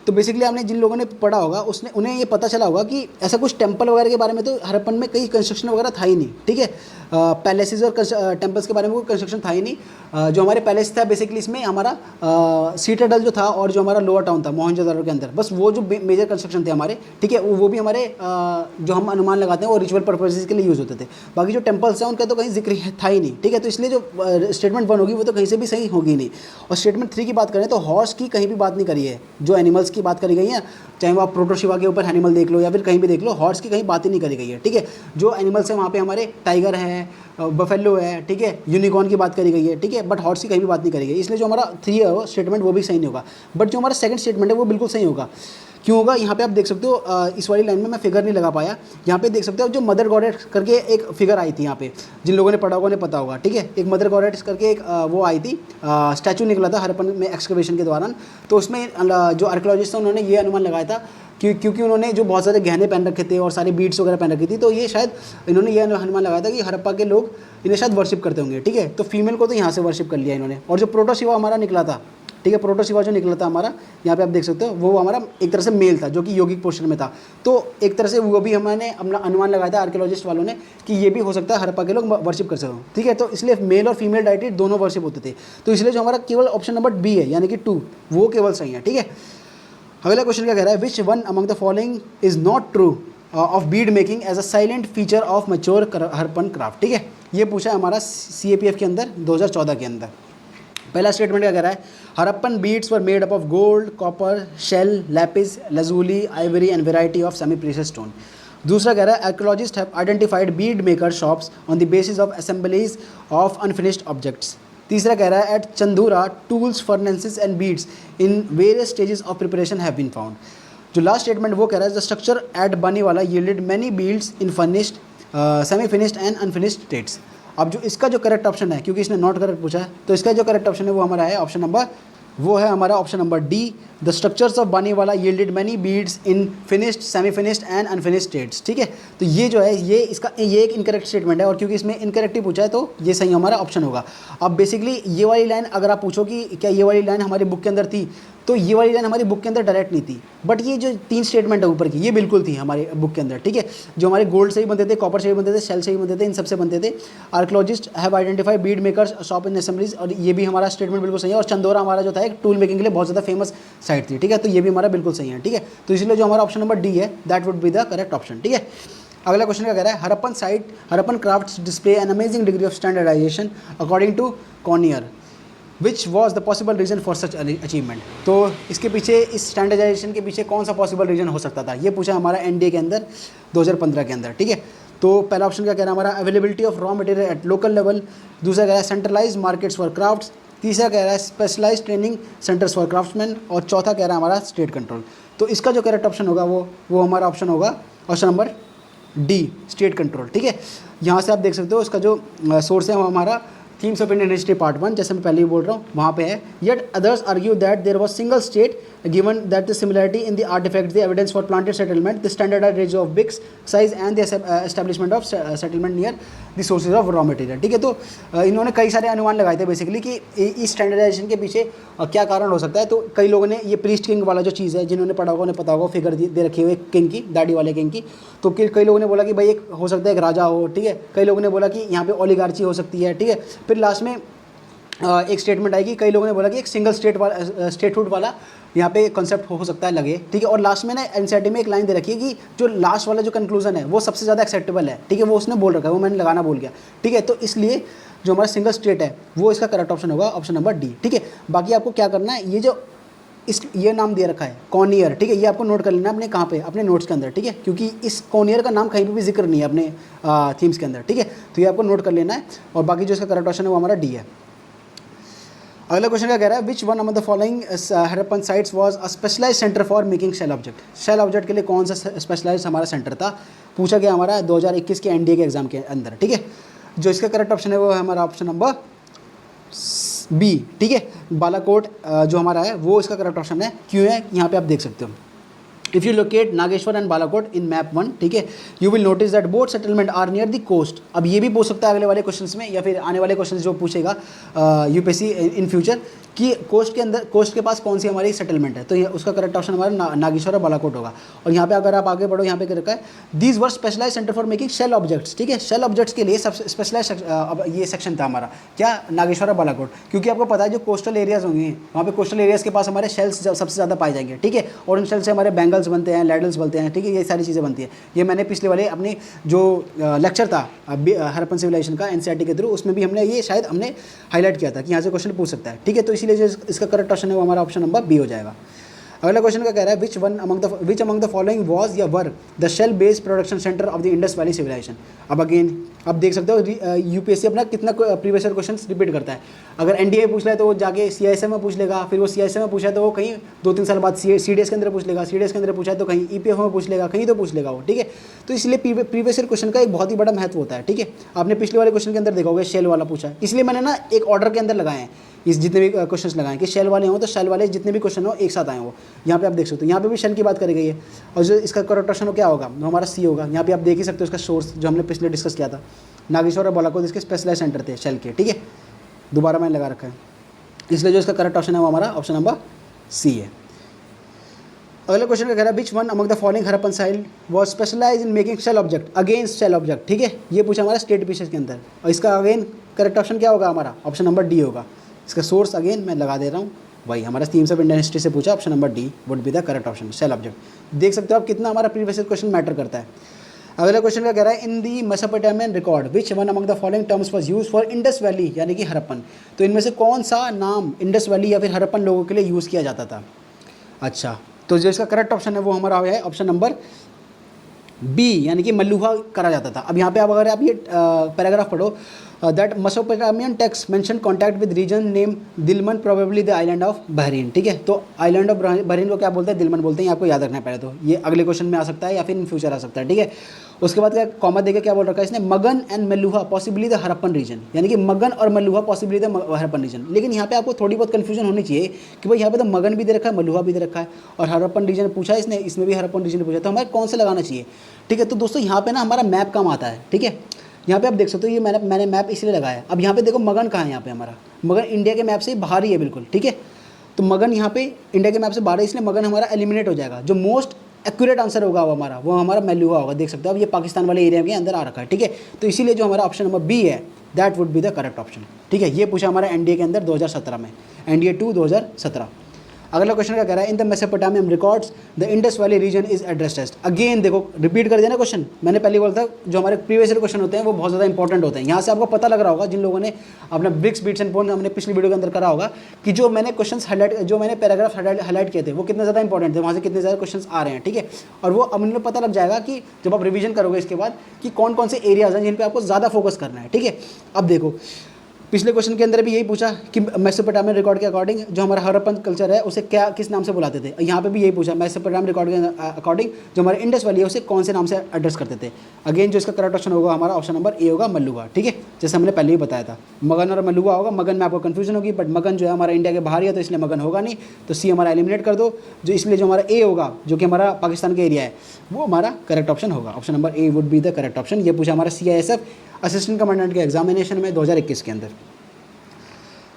तो बेसिकली आपने जिन लोगों ने पढ़ा होगा उन्हें ये पता चला होगा कि ऐसा कुछ टेंपल वगैरह के बारे में तो हड़प्पन में कई कंस्ट्रक्शन वगैरह था ही नहीं, ठीक है। पैलेसेस और टेम्पल्स के बारे में कोई कंस्ट्रक्शन था ही नहीं। जो हमारे पैलेस था बेसिकली इसमें हमारा सीटाडेल जो था और जो हमारा लोअर टाउन था मोहनजोदड़ो के अंदर, बस वो जो मेजर कंस्ट्रक्शन थे हमारे, ठीक है, वो भी हमारे जो हम अनुमान लगाते हैं वो रिचुअल पर्पजेज के लिए यूज़ होते थे। बाकी जो टेम्पल्स हैं उनका तो कहीं जिक्र था ही नहीं, ठीक है। तो इसलिए जो स्टेटमेंट 1 होगी वो तो कहीं से भी सही होगी नहीं। और स्टेटमेंट 3 की बात करें तो हॉर्स की कहीं भी बात नहीं करी है, जो एनिमल्स की बात करी गई है, चाहे वो आप प्रोटोशिवा के ऊपर एनिमल देख लो या फिर कहीं भी देख लो, हॉर्स की कहीं बात ही नहीं करी गई है, ठीक है। जो एनिमल्स हैं वहाँ पे हमारे टाइगर है, बफेलो है, ठीक है, यूनिकॉर्न की बात करी गई है, ठीक है, बट हॉर्स की कहीं भी बात नहीं करी गई, इसलिए जो हमारा 3 है वो स्टेटमेंट वो भी सही नहीं होगा। बट जो हमारा सेकंड स्टेटमेंट है वो बिल्कुल सही होगा। क्यों होगा, यहाँ पे आप देख सकते हो, इस वाली लाइन में मैं फिगर नहीं लगा पाया, यहाँ पे देख सकते हो जो मदर गॉडेस करके एक फिगर आई थी यहाँ पे, जिन लोगों ने पढ़ा होगा उन्हें पता होगा, ठीक है। एक मदर गॉडेस करके एक वो आई थी, स्टैचू निकला था हड़प्पन में एक्सकवेशन के दौरान। तो उसमें जो आर्कियोलॉजिस्ट थे उन्होंने ये अनुमान लगाया था क्योंकि उन्होंने जो बहुत सारे गहने पहन रखे थे और सारी बीड्स वगैरह पहन रखी थी, तो ये शायद इन्होंने ये अनुमान लगाया था कि हड़प्पा के लोग इन्हें शायद वर्शिप करते होंगे, ठीक है। तो फीमेल को तो यहाँ से वर्शिप कर लिया इन्होंने। और जो प्रोटोशिवा हमारा निकला था, ठीक है, प्रोटोशिवा जो निकला था हमारा, यहाँ पे आप देख सकते हो वो हमारा एक तरह से मेल था जो कि यौगिक पोस्चर में था। तो एक तरह से वो भी हमने अपना अनुमान लगाया था आर्कियोलॉजिस्ट वालों ने कि ये भी हो सकता है हड़प्पा के लोग वर्शिप कर सकते हो, ठीक है। तो इसलिए मेल और फीमेल डाइटेड दोनों वर्शिप होते थे। तो इसलिए जो हमारा केवल ऑप्शन नंबर बी है यानी कि 2 वो केवल सही है, ठीक है। अगला क्वेश्चन क्या कह रहा है, which one among the following is not true of bead making as a silent feature of mature Harappan craft, ठीक है। ये पूछा है हमारा CAPF के अंदर 2014 के अंदर। पहला स्टेटमेंट क्या कह रहा है, Harappan beads were made up of gold, copper, shell, lapis, lazuli, ivory and variety of semi precious stone. दूसरा कह रहा है archaeologist have identified bead maker shops on the basis of assemblies of unfinished objects. तीसरा कह रहा है at Chanhudaro tools, furnaces and beads in various stages of preparation have been found. जो last statement वो कह रहा है the structure at Banawali yielded many beads in furnished, semi finished and unfinished states. अब जो इसका जो करेक्ट ऑप्शन है, क्योंकि इसने नॉट करेक्ट पूछा है, तो इसका जो करेक्ट ऑप्शन है वो हमारा है ऑप्शन नंबर, वो है हमारा option number D, the structures of Banawali yielded many beads in finished, semi finished and unfinished states, ठीक है। तो ये जो है ये एक इनकरेक्ट स्टेटमेंट है, और क्योंकि इसमें इनकरेक्ट ही पूछा है तो ये सही हमारा ऑप्शन होगा। अब बेसिकली ये वाली लाइन अगर आप पूछो कि क्या ये वाली लाइन हमारी बुक के अंदर थी, तो ये वाली लाइन हमारी बुक के अंदर डायरेक्ट नहीं थी, बट ये जो 3 स्टेटमेंट है ऊपर की ये बिल्कुल थी हमारी बुक के अंदर, ठीक है। जो हमारे गोल्ड से ही बनते थे, कॉपर से ही बनते थे, शेल से ही बनते थे, इन सबसे बनते थे। Archaeologist have identified Beed makers shop in assemblies, और ये भी हमारा स्टेटमेंट बिल्कुल सही है। और चंदोरा हमारा जो था एक टूल मेकिंग के लिए बहुत ज़्यादा फेमस साइट थी, ठीक है। तो ये भी हमारा बिल्कुल सही है, ठीक है। तो इसलिए जो हमारा ऑप्शन नंबर डी है that would be the correct option, ठीक है। अगला क्वेश्चन क्या कह रहा है, Harappan crafts display an amazing degree of standardisation according to Kenoyer, which was the possible reason for such achievement. तो इसके पीछे, इस स्टैंडर्डाइजेशन के पीछे कौन सा पॉसिबल रीजन हो सकता था, ये पूछा हमारा NDA के अंदर 2015 के अंदर, ठीक है। तो पहला ऑप्शन क्या कह रहा है हमारा, availability of raw material at local level. दूसरा कह रहा है सेंट्रलाइज मार्केट्स फॉर क्राफ्ट्स। तीसरा कह रहा है specialise training centres for craftsman. और चौथा कह रहा है हमारा स्टेट कंट्रोल। तो इसका जो करेक्ट ऑप्शन होगा वो हमारा ऑप्शन होगा option number D, state control, ठीक है। यहाँ से आप देख सकते हो इसका जो सोर्स है वो हमारा themes of Indian history part 1, जैसे मैं पहले ही बोल रहा हूँ वहाँ पे है। Yet others argue that there was single state given that the similarity in the artefact the evidence for planted settlement the standardised range of bricks size and the establishment of settlement near the sources of raw material. ठीक है, तो इन्होंने कई सारे अनुमान लगाए थे basically कि इस स्टैंडर्डाइजेशन के पीछे क्या कारण हो सकता है। तो कई लोगों ने ये प्रीस्ट किंग वाला जो चीज़ है, जिन्होंने पढ़ा होगा उन्हें पता होगा, फिगर दे रखी हुई किंग की, दाढ़ी वाले किंग की। तो कई लोगों ने बोला कि भाई एक हो सकता है एक राजा हो। ठीक है, कई लोगों ने बोला कि यहाँ पे ओलिगार्ची हो सकती है। ठीक है, फिर लास्ट में एक स्टेटमेंट आएगी, कई लोगों ने बोला कि एक सिंगल स्टेटहुड वाला यहाँ पे कॉन्सेप्ट हो सकता है लगे। ठीक है, और लास्ट में ना एनसीईआरटी में एक लाइन दे रखी है कि जो लास्ट वाला जो कंक्लूजन है वो सबसे ज़्यादा एक्सेप्टेबल है। ठीक है, वो उसने बोल रखा है, वो मैंने लगाना भूल गया। ठीक है, तो इसलिए जो हमारा सिंगल स्टेट है वो इसका करेक्ट ऑप्शन होगा, ऑप्शन नंबर डी। ठीक है, बाकी आपको क्या करना है, ये जो ये नाम दे रखा है कॉर्नियर, ठीक है, ये आपको नोट कर लेना अपने कहाँ पे, अपने नोट्स के अंदर। ठीक है, क्योंकि इस कॉर्नियर का नाम कहीं पे भी जिक्र नहीं है अपने थीम्स के अंदर। ठीक है, तो ये आपको नोट कर लेना है, और बाकी जो इसका करेक्ट ऑप्शन है वो हमारा डी है। अगला क्वेश्चन क्या कह रहा है, which one among the following Harappan sites was a specialise centre for making shell object. Shell object के लिए कौन सा स्पेशलाइज हमारा सेंटर था, पूछा गया हमारा 2021 के एनडीए के एग्जाम के अंदर। ठीक है, जो इसका करेक्ट ऑप्शन है वो है हमारा ऑप्शन नंबर बी। ठीक है, बालाकोट जो हमारा है वो इसका करेक्ट ऑप्शन है। क्यों है, यहाँ पे आप देख सकते हो, if you locate Nageshwar and Balakot in map 1, ठीक है, you will notice that both settlement are near the coast. अब ये भी पूछ सकता है अगले वाले क्वेश्चंस में, या फिर आने वाले क्वेश्चंस जो पूछेगा यूपीएससी इन फ्यूचर, कि कोस्ट के अंदर, कोस्ट के पास कौन सी हमारी सेटलमेंट है। तो ये उसका करेक्ट ऑप्शन हमारा नागेश्वर और बालाकोट होगा। और यहाँ पे अगर आप आगे बढ़ो, यहाँ पे रखा है these were specialise centre for making shell objects. ठीक है, शेल ऑब्जेक्ट्स के लिए सब स्पेशलाइज ये सेक्शन था हमारा, क्या, नागेश्वर और बालाकोट। क्योंकि आपको पता है जो कोस्टल एरियाज होंगे वहाँ पे कोस्टल एरियाज के पास हमारे शेल्स सबसे ज़्यादा पाए जाएंगे। ठीक है, और उन शेल से हमारे बैंगल्स बनते हैं, लैडल्स बनते हैं। ठीक है, ये सारी चीज़ें बनती है। ये मैंने पिछले वाले अपने जो लेक्चर था हड़प्पन सिविलाइजेशन का एनसीईआरटी के थ्रू, उसमें भी हमने ये शायद हमने हाईलाइट किया था कि यहाँ से क्वेश्चन पूछ सकता है। ठीक है, तो इसीलिए जो इसका करेक्ट ऑप्शन है वो हमारा ऑप्शन नंबर बी हो जाएगा। अगला क्वेश्चन का कह रहा है which among the following was या were the shell based production centre of the Indus valley civilisation. अब अगेन आप देख सकते हो यूपीएससी अपना कितना प्रीवियस ईयर क्वेश्चन रिपीट करता है। अगर एनडीए पूछ रहा है तो वो जाके सीआईएसएफ में पूछ लेगा, फिर वो सीआईएसएफ में पूछा है तो वो कहीं 2-3 साल बाद सीडीएस के अंदर पूछ लेगा, सीडीएस के अंदर पूछा है तो कहीं ईपीएफ में पूछ लेगा, कहीं तो पूछ लेगा वो। ठीक है, तो इसलिए प्रीवियस ईयर क्वेश्चन का एक बहुत ही बड़ा महत्व होता है। ठीक है, आपने पिछले वाले क्वेश्चन के अंदर देखा होगा शेल वाला पूछा, इसलिए मैंने ना एक ऑर्डर के अंदर लगाए हैं इस जितने भी क्वेश्चंस लगाएं कि शेल वाले हों तो शेल वाले जितने भी क्वेश्चन हो एक साथ आए हो। यहाँ पे आप देख सकते हो, यहाँ पे भी शेल की बात करी गई है, और जो इसका करेक्ट ऑप्शन हो क्या होगा, वो हमारा सी होगा। यहाँ पे आप देख ही सकते हो इसका सोर्स जो हमने पिछले डिस्कस किया था, नागेश्वर और बालाकोट इसके स्पेशलाइज सेंटर थे शेल के। ठीक है, दोबारा मैंने लगा रखा है, इसलिए जो इसका करेक्ट ऑप्शन है वो हमारा ऑप्शन नंबर सी है। अगला क्वेश्चन का कह रहा है which one among the following Harappan site was specialise in making shell object against shell object. ठीक है, ये पूछा हमारा स्टेट पीसेस के अंदर, और इसका अगेन करेक्ट ऑप्शन क्या होगा हमारा, ऑप्शन नंबर डी होगा। इसका सोर्स अगेन मैं लगा दे रहा हूँ, वही हमारा थीम्स ऑफ इंडियन हिस्ट्री से पूछा, option number D would be the correct option, shell object. देख सकते हो आप कितना हमारा प्रीवियस क्वेश्चन मैटर करता है। अगला क्वेश्चन का कह रहा है in the Mesopotamian record which one among the following terms was use for Indus valley यानी कि हड़प्पन। तो इनमें से कौन सा नाम इंडस वैली या फिर हड़प्पन लोगों के लिए यूज़ किया जाता था। अच्छा, तो जो इसका करेक्ट ऑप्शन है वो हमारा है ऑप्शन नंबर बी, यानी कि मल्लुहा करा जाता था। अब यहाँ पे अगर आप ये पैराग्राफ पढ़ो, that Mesopotamian text mention contact with region name Dilmun probably the island of Bahrain. ठीक है, तो आइलैंड ऑफ बहरीन को क्या बोलते हैं, दिलमन बोलते हैं। ये आपको याद रखना है पहले, तो ये अगले क्वेश्चन में आ सकता है या फिर इन फ्यूचर आ सकता है। ठीक है, उसके बाद क्या कॉमा देके क्या बोल रखा है इसने, Magan and Meluhha possibly the Harappan region, यानी कि मगन और Meluhha possibly the Harappan region. लेकिन यहाँ पे आपको थोड़ी बहुत कन्फ्यूजन होनी चाहिए कि भाई यहाँ पे तो मगन भी दे रखा है, मल्लुहा भी दे रखा है, और हड़प्पन रीजन पूछा है इसने, इसमें भी हड़प्पन रीजन पूछा, तो हमें कौन सा लगाना चाहिए। ठीक है, तो दोस्तों यहाँ पे ना हमारा मैप काम आता है। ठीक है, यहाँ पे आप देख सकते हो, ये मैंने मैप इसलिए लगाया है। अब यहाँ पे देखो मगन कहाँ है, यहाँ पे हमारा मगन इंडिया के मैप से बाहर ही है बिल्कुल। ठीक है, तो मगन यहाँ पे इंडिया के मैप से बाहर है, इसलिए मगन हमारा एलिमिनेट हो जाएगा। जो मोस्ट एक्यूरेट आंसर होगा वो हमारा मल्लुहा होगा। देख सकते हो अब ये पाकिस्तान वाले एरिया के अंदर आ रखा है। ठीक है, तो इसीलिए जो हमारा ऑप्शन नंबर बी है that would be the correct option. ठीक है, ये पूछा हमारा एनडीए के अंदर 2017 में, एनडीए 2 2017। अगला क्वेश्चन क्या कह रहा है, in the Mesopotamian records the Indus valley region is addressed as. Again देखो रिपीट कर देना क्वेश्चन, मैंने पहले बोला था जो हमारे प्रीवियस ईयर क्वेश्चन होते हैं वो बहुत ज़्यादा इंपॉर्टेंट होते हैं। यहाँ से आपको पता लग रहा होगा, जिन लोगों ने अपना ब्रिक्स बीट्स एंड बोन्स हमने पिछली वीडियो के अंदर करा होगा, कि जो मैंने क्वेश्चन हाईलाइट, जो मैंने पैराग्राफ हाईलाइट किए थे वो कितने ज़्यादा इंपॉर्टेंट थे, वहाँ से कितने ज़्यादा क्वेश्चन आ रहे हैं। ठीक है, और वो अब उन्हें पता लग जाएगा कि जब आप रिविजन करोगे इसके बाद कि कौन कौन से एरियाज हैं जिन पर आपको ज़्यादा फोकस करना है। ठीक है, अब देखो पिछले क्वेश्चन के अंदर भी यही पूछा कि मेसोपोटामियन रिकॉर्ड के अकॉर्डिंग जो हमारा हड़प्पन कल्चर है उसे क्या किस नाम से बुलाते थे। यहाँ पे भी यही पूछा मेसोपोटामियन रिकॉर्ड के अकॉर्डिंग जो हमारे इंडस वैली है उसे कौन से नाम से एड्रेस करते थे। अगेन जो इसका करेक्ट ऑप्शन होगा हमारा ऑप्शन नंबर ए होगा, मल्लुहा। ठीक है, जैसे हमने पहले ही बताया था, मगन और मल्लुहा होगा। मगन में आपको कन्फ्यूजन होगी, बट मगन जो है हमारा इंडिया के बाहर ही है तो इसलिए मगन होगा नहीं, तो सी हमारा एलिमिनेट कर दो। जो इसलिए जो हमारा ए होगा जो कि हमारा पाकिस्तान का एरिया है वो हमारा करेक्ट ऑप्शन होगा, option number A would be the correct option. ये पूछा हमारा CISF असिस्टेंट कमांडेंट के एग्जामिनेशन में 2021 के अंदर।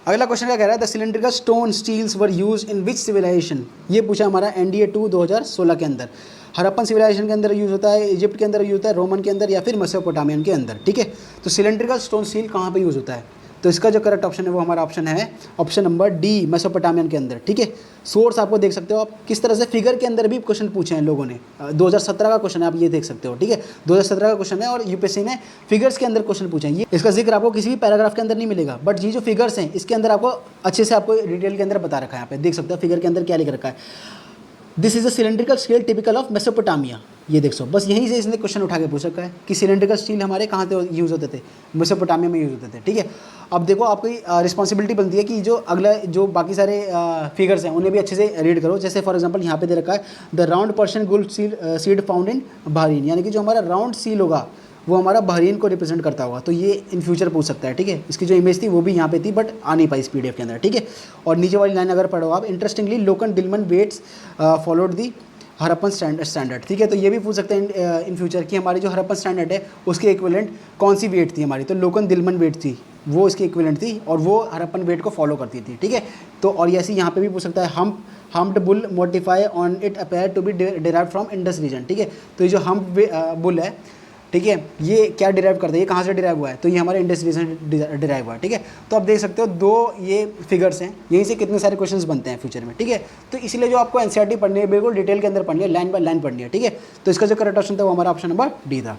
अगला क्वेश्चन क्या कह रहा है, the cylindrical stone steels were use in which civilisation, ये पूछा हमारा NDA 2 2016 के अंदर। हड़प्पन सिविलाइजेशन के अंदर यूज़ होता है, इजिप्ट के अंदर यूज़ होता है, रोमन के अंदर या फिर मेसोपोटामियन के अंदर। ठीक है, तो सिलेंड्रिकल स्टोन स्टील कहाँ पे यूज़ होता है, तो इसका जो करेक्ट ऑप्शन है वो हमारा ऑप्शन है ऑप्शन नंबर डी, मेसोपोटामियन के अंदर। ठीक है, सोर्स आपको देख सकते हो आप किस तरह से फिगर के अंदर भी क्वेश्चन पूछे हैं लोगों ने। 2017 का क्वेश्चन है, आप ये देख सकते हो। ठीक है, 2017 का क्वेश्चन है और यूपीएससी ने फिगर्स के अंदर क्वेश्चन पूछे हैं। ये इसका जिक्र आपको किसी भी पैराग्राफ के अंदर नहीं मिलेगा, बट ये जो फिगर्स हैं इसके अंदर आपको अच्छे से आपको डिटेल के अंदर बता रखा है। यहाँ पे देख सकते हो फिगर के अंदर क्या लिख रखा है, this is a cylindrical steel typical of Mesopotamia. ये देख सो बस यहीं से इसने क्वेश्चन उठा के पूछ रखा है कि सिलेंड्रिकल स्टील हमारे कहाँ पे यूज़ होते थे, मेसोपोटामिया में यूज़ होते थे। ठीक है, अब देखो आपकी रिस्पॉन्सिबिलिटी बनती है कि जो अगला जो बाकी सारे फिगर्स हैं उन्हें भी अच्छे से रीड करो। जैसे फॉर एग्जांपल यहाँ पे दे रखा है द राउंड पर्शियन गुल सीड फाउंड इन बहरीन, यानी कि जो हमारा राउंड सील होगा वो हमारा बहरीन को रिप्रेजेंट करता होगा। तो ये इन फ्यूचर पूछ सकता है। ठीक है, इसकी जो इमेज थी वो भी यहाँ पे थी बट आ नहीं पाई इस PDF के अंदर। ठीक है, और नीचे वाली लाइन अगर पढ़ो आप, इंटरेस्टिंगली लोकन डिलमन वेट्स फॉलोड दी हड़प्पन स्टैंडर्ड। ठीक है, तो ये भी पूछ सकते हैं इन फ्यूचर कि हमारी जो हड़प्पन स्टैंडर्ड है उसके इक्विवेलेंट कौन सी वेट थी हमारी, तो लोकन दिलमन वेट थी वो इसकी इक्विवेलेंट थी और वो हड़प्पन वेट को फॉलो करती थी। ठीक है, तो और ऐसे यहाँ पे भी पूछ सकता है humped bull motif on it appear to be derived from Indus region. ठीक है, तो ये जो हम्प बुल है, ठीक है, ये क्या डिराइव करता है, ये कहाँ से डिराइव हुआ है, तो ये हमारे इंडस रीजन डिराइव हुआ है। ठीक है, तो आप देख सकते हो दो ये फिगर्स हैं, यहीं से कितने सारे क्वेश्चंस बनते हैं फ्यूचर में। ठीक है, तो इसलिए जो आपको NCERT पढ़नी है बिल्कुल डिटेल के अंदर पढ़नी है, लाइन बाय लाइन पढ़नी है। ठीक है, तो इसका जो करेक्ट ऑप्शन था वो हमारा ऑप्शन नंबर डी था।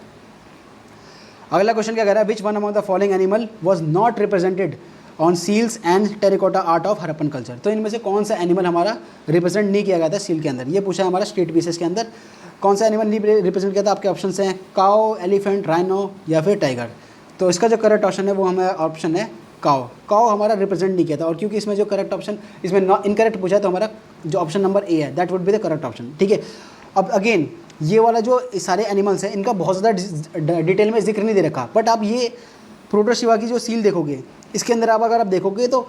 अगला क्वेश्चन क्या कह रहा है, which one among the following animal was not represented on seals and terracotta art of Harappan culture, तो इनमें से कौन सा एनिमल हमारा रिप्रेजेंट नहीं किया गया था सील के अंदर, ये पूछा है हमारा स्टेट पीसेस के अंदर। कौन सा एनिमल नहीं रिप्रेजेंट किया था, आपके ऑप्शन हैं काओ, एलिफेंट, राइनो या फिर टाइगर। तो इसका जो करेक्ट ऑप्शन है वो हमारा ऑप्शन है काओ। काओ हमारा रिप्रेजेंट नहीं किया था, और क्योंकि इसमें जो करेक्ट ऑप्शन इसमें इनकरेक्ट पूछा है तो हमारा जो ऑप्शन नंबर ए है that would be the correct option. ठीक है, अब अगेन ये वाला जो सारे एनिमल्स हैं इनका बहुत ज़्यादा डिटेल में जिक्र नहीं दे रखा, बट आप ये प्रोटोशिवा की जो सील देखोगे इसके अंदर अगर आप देखोगे तो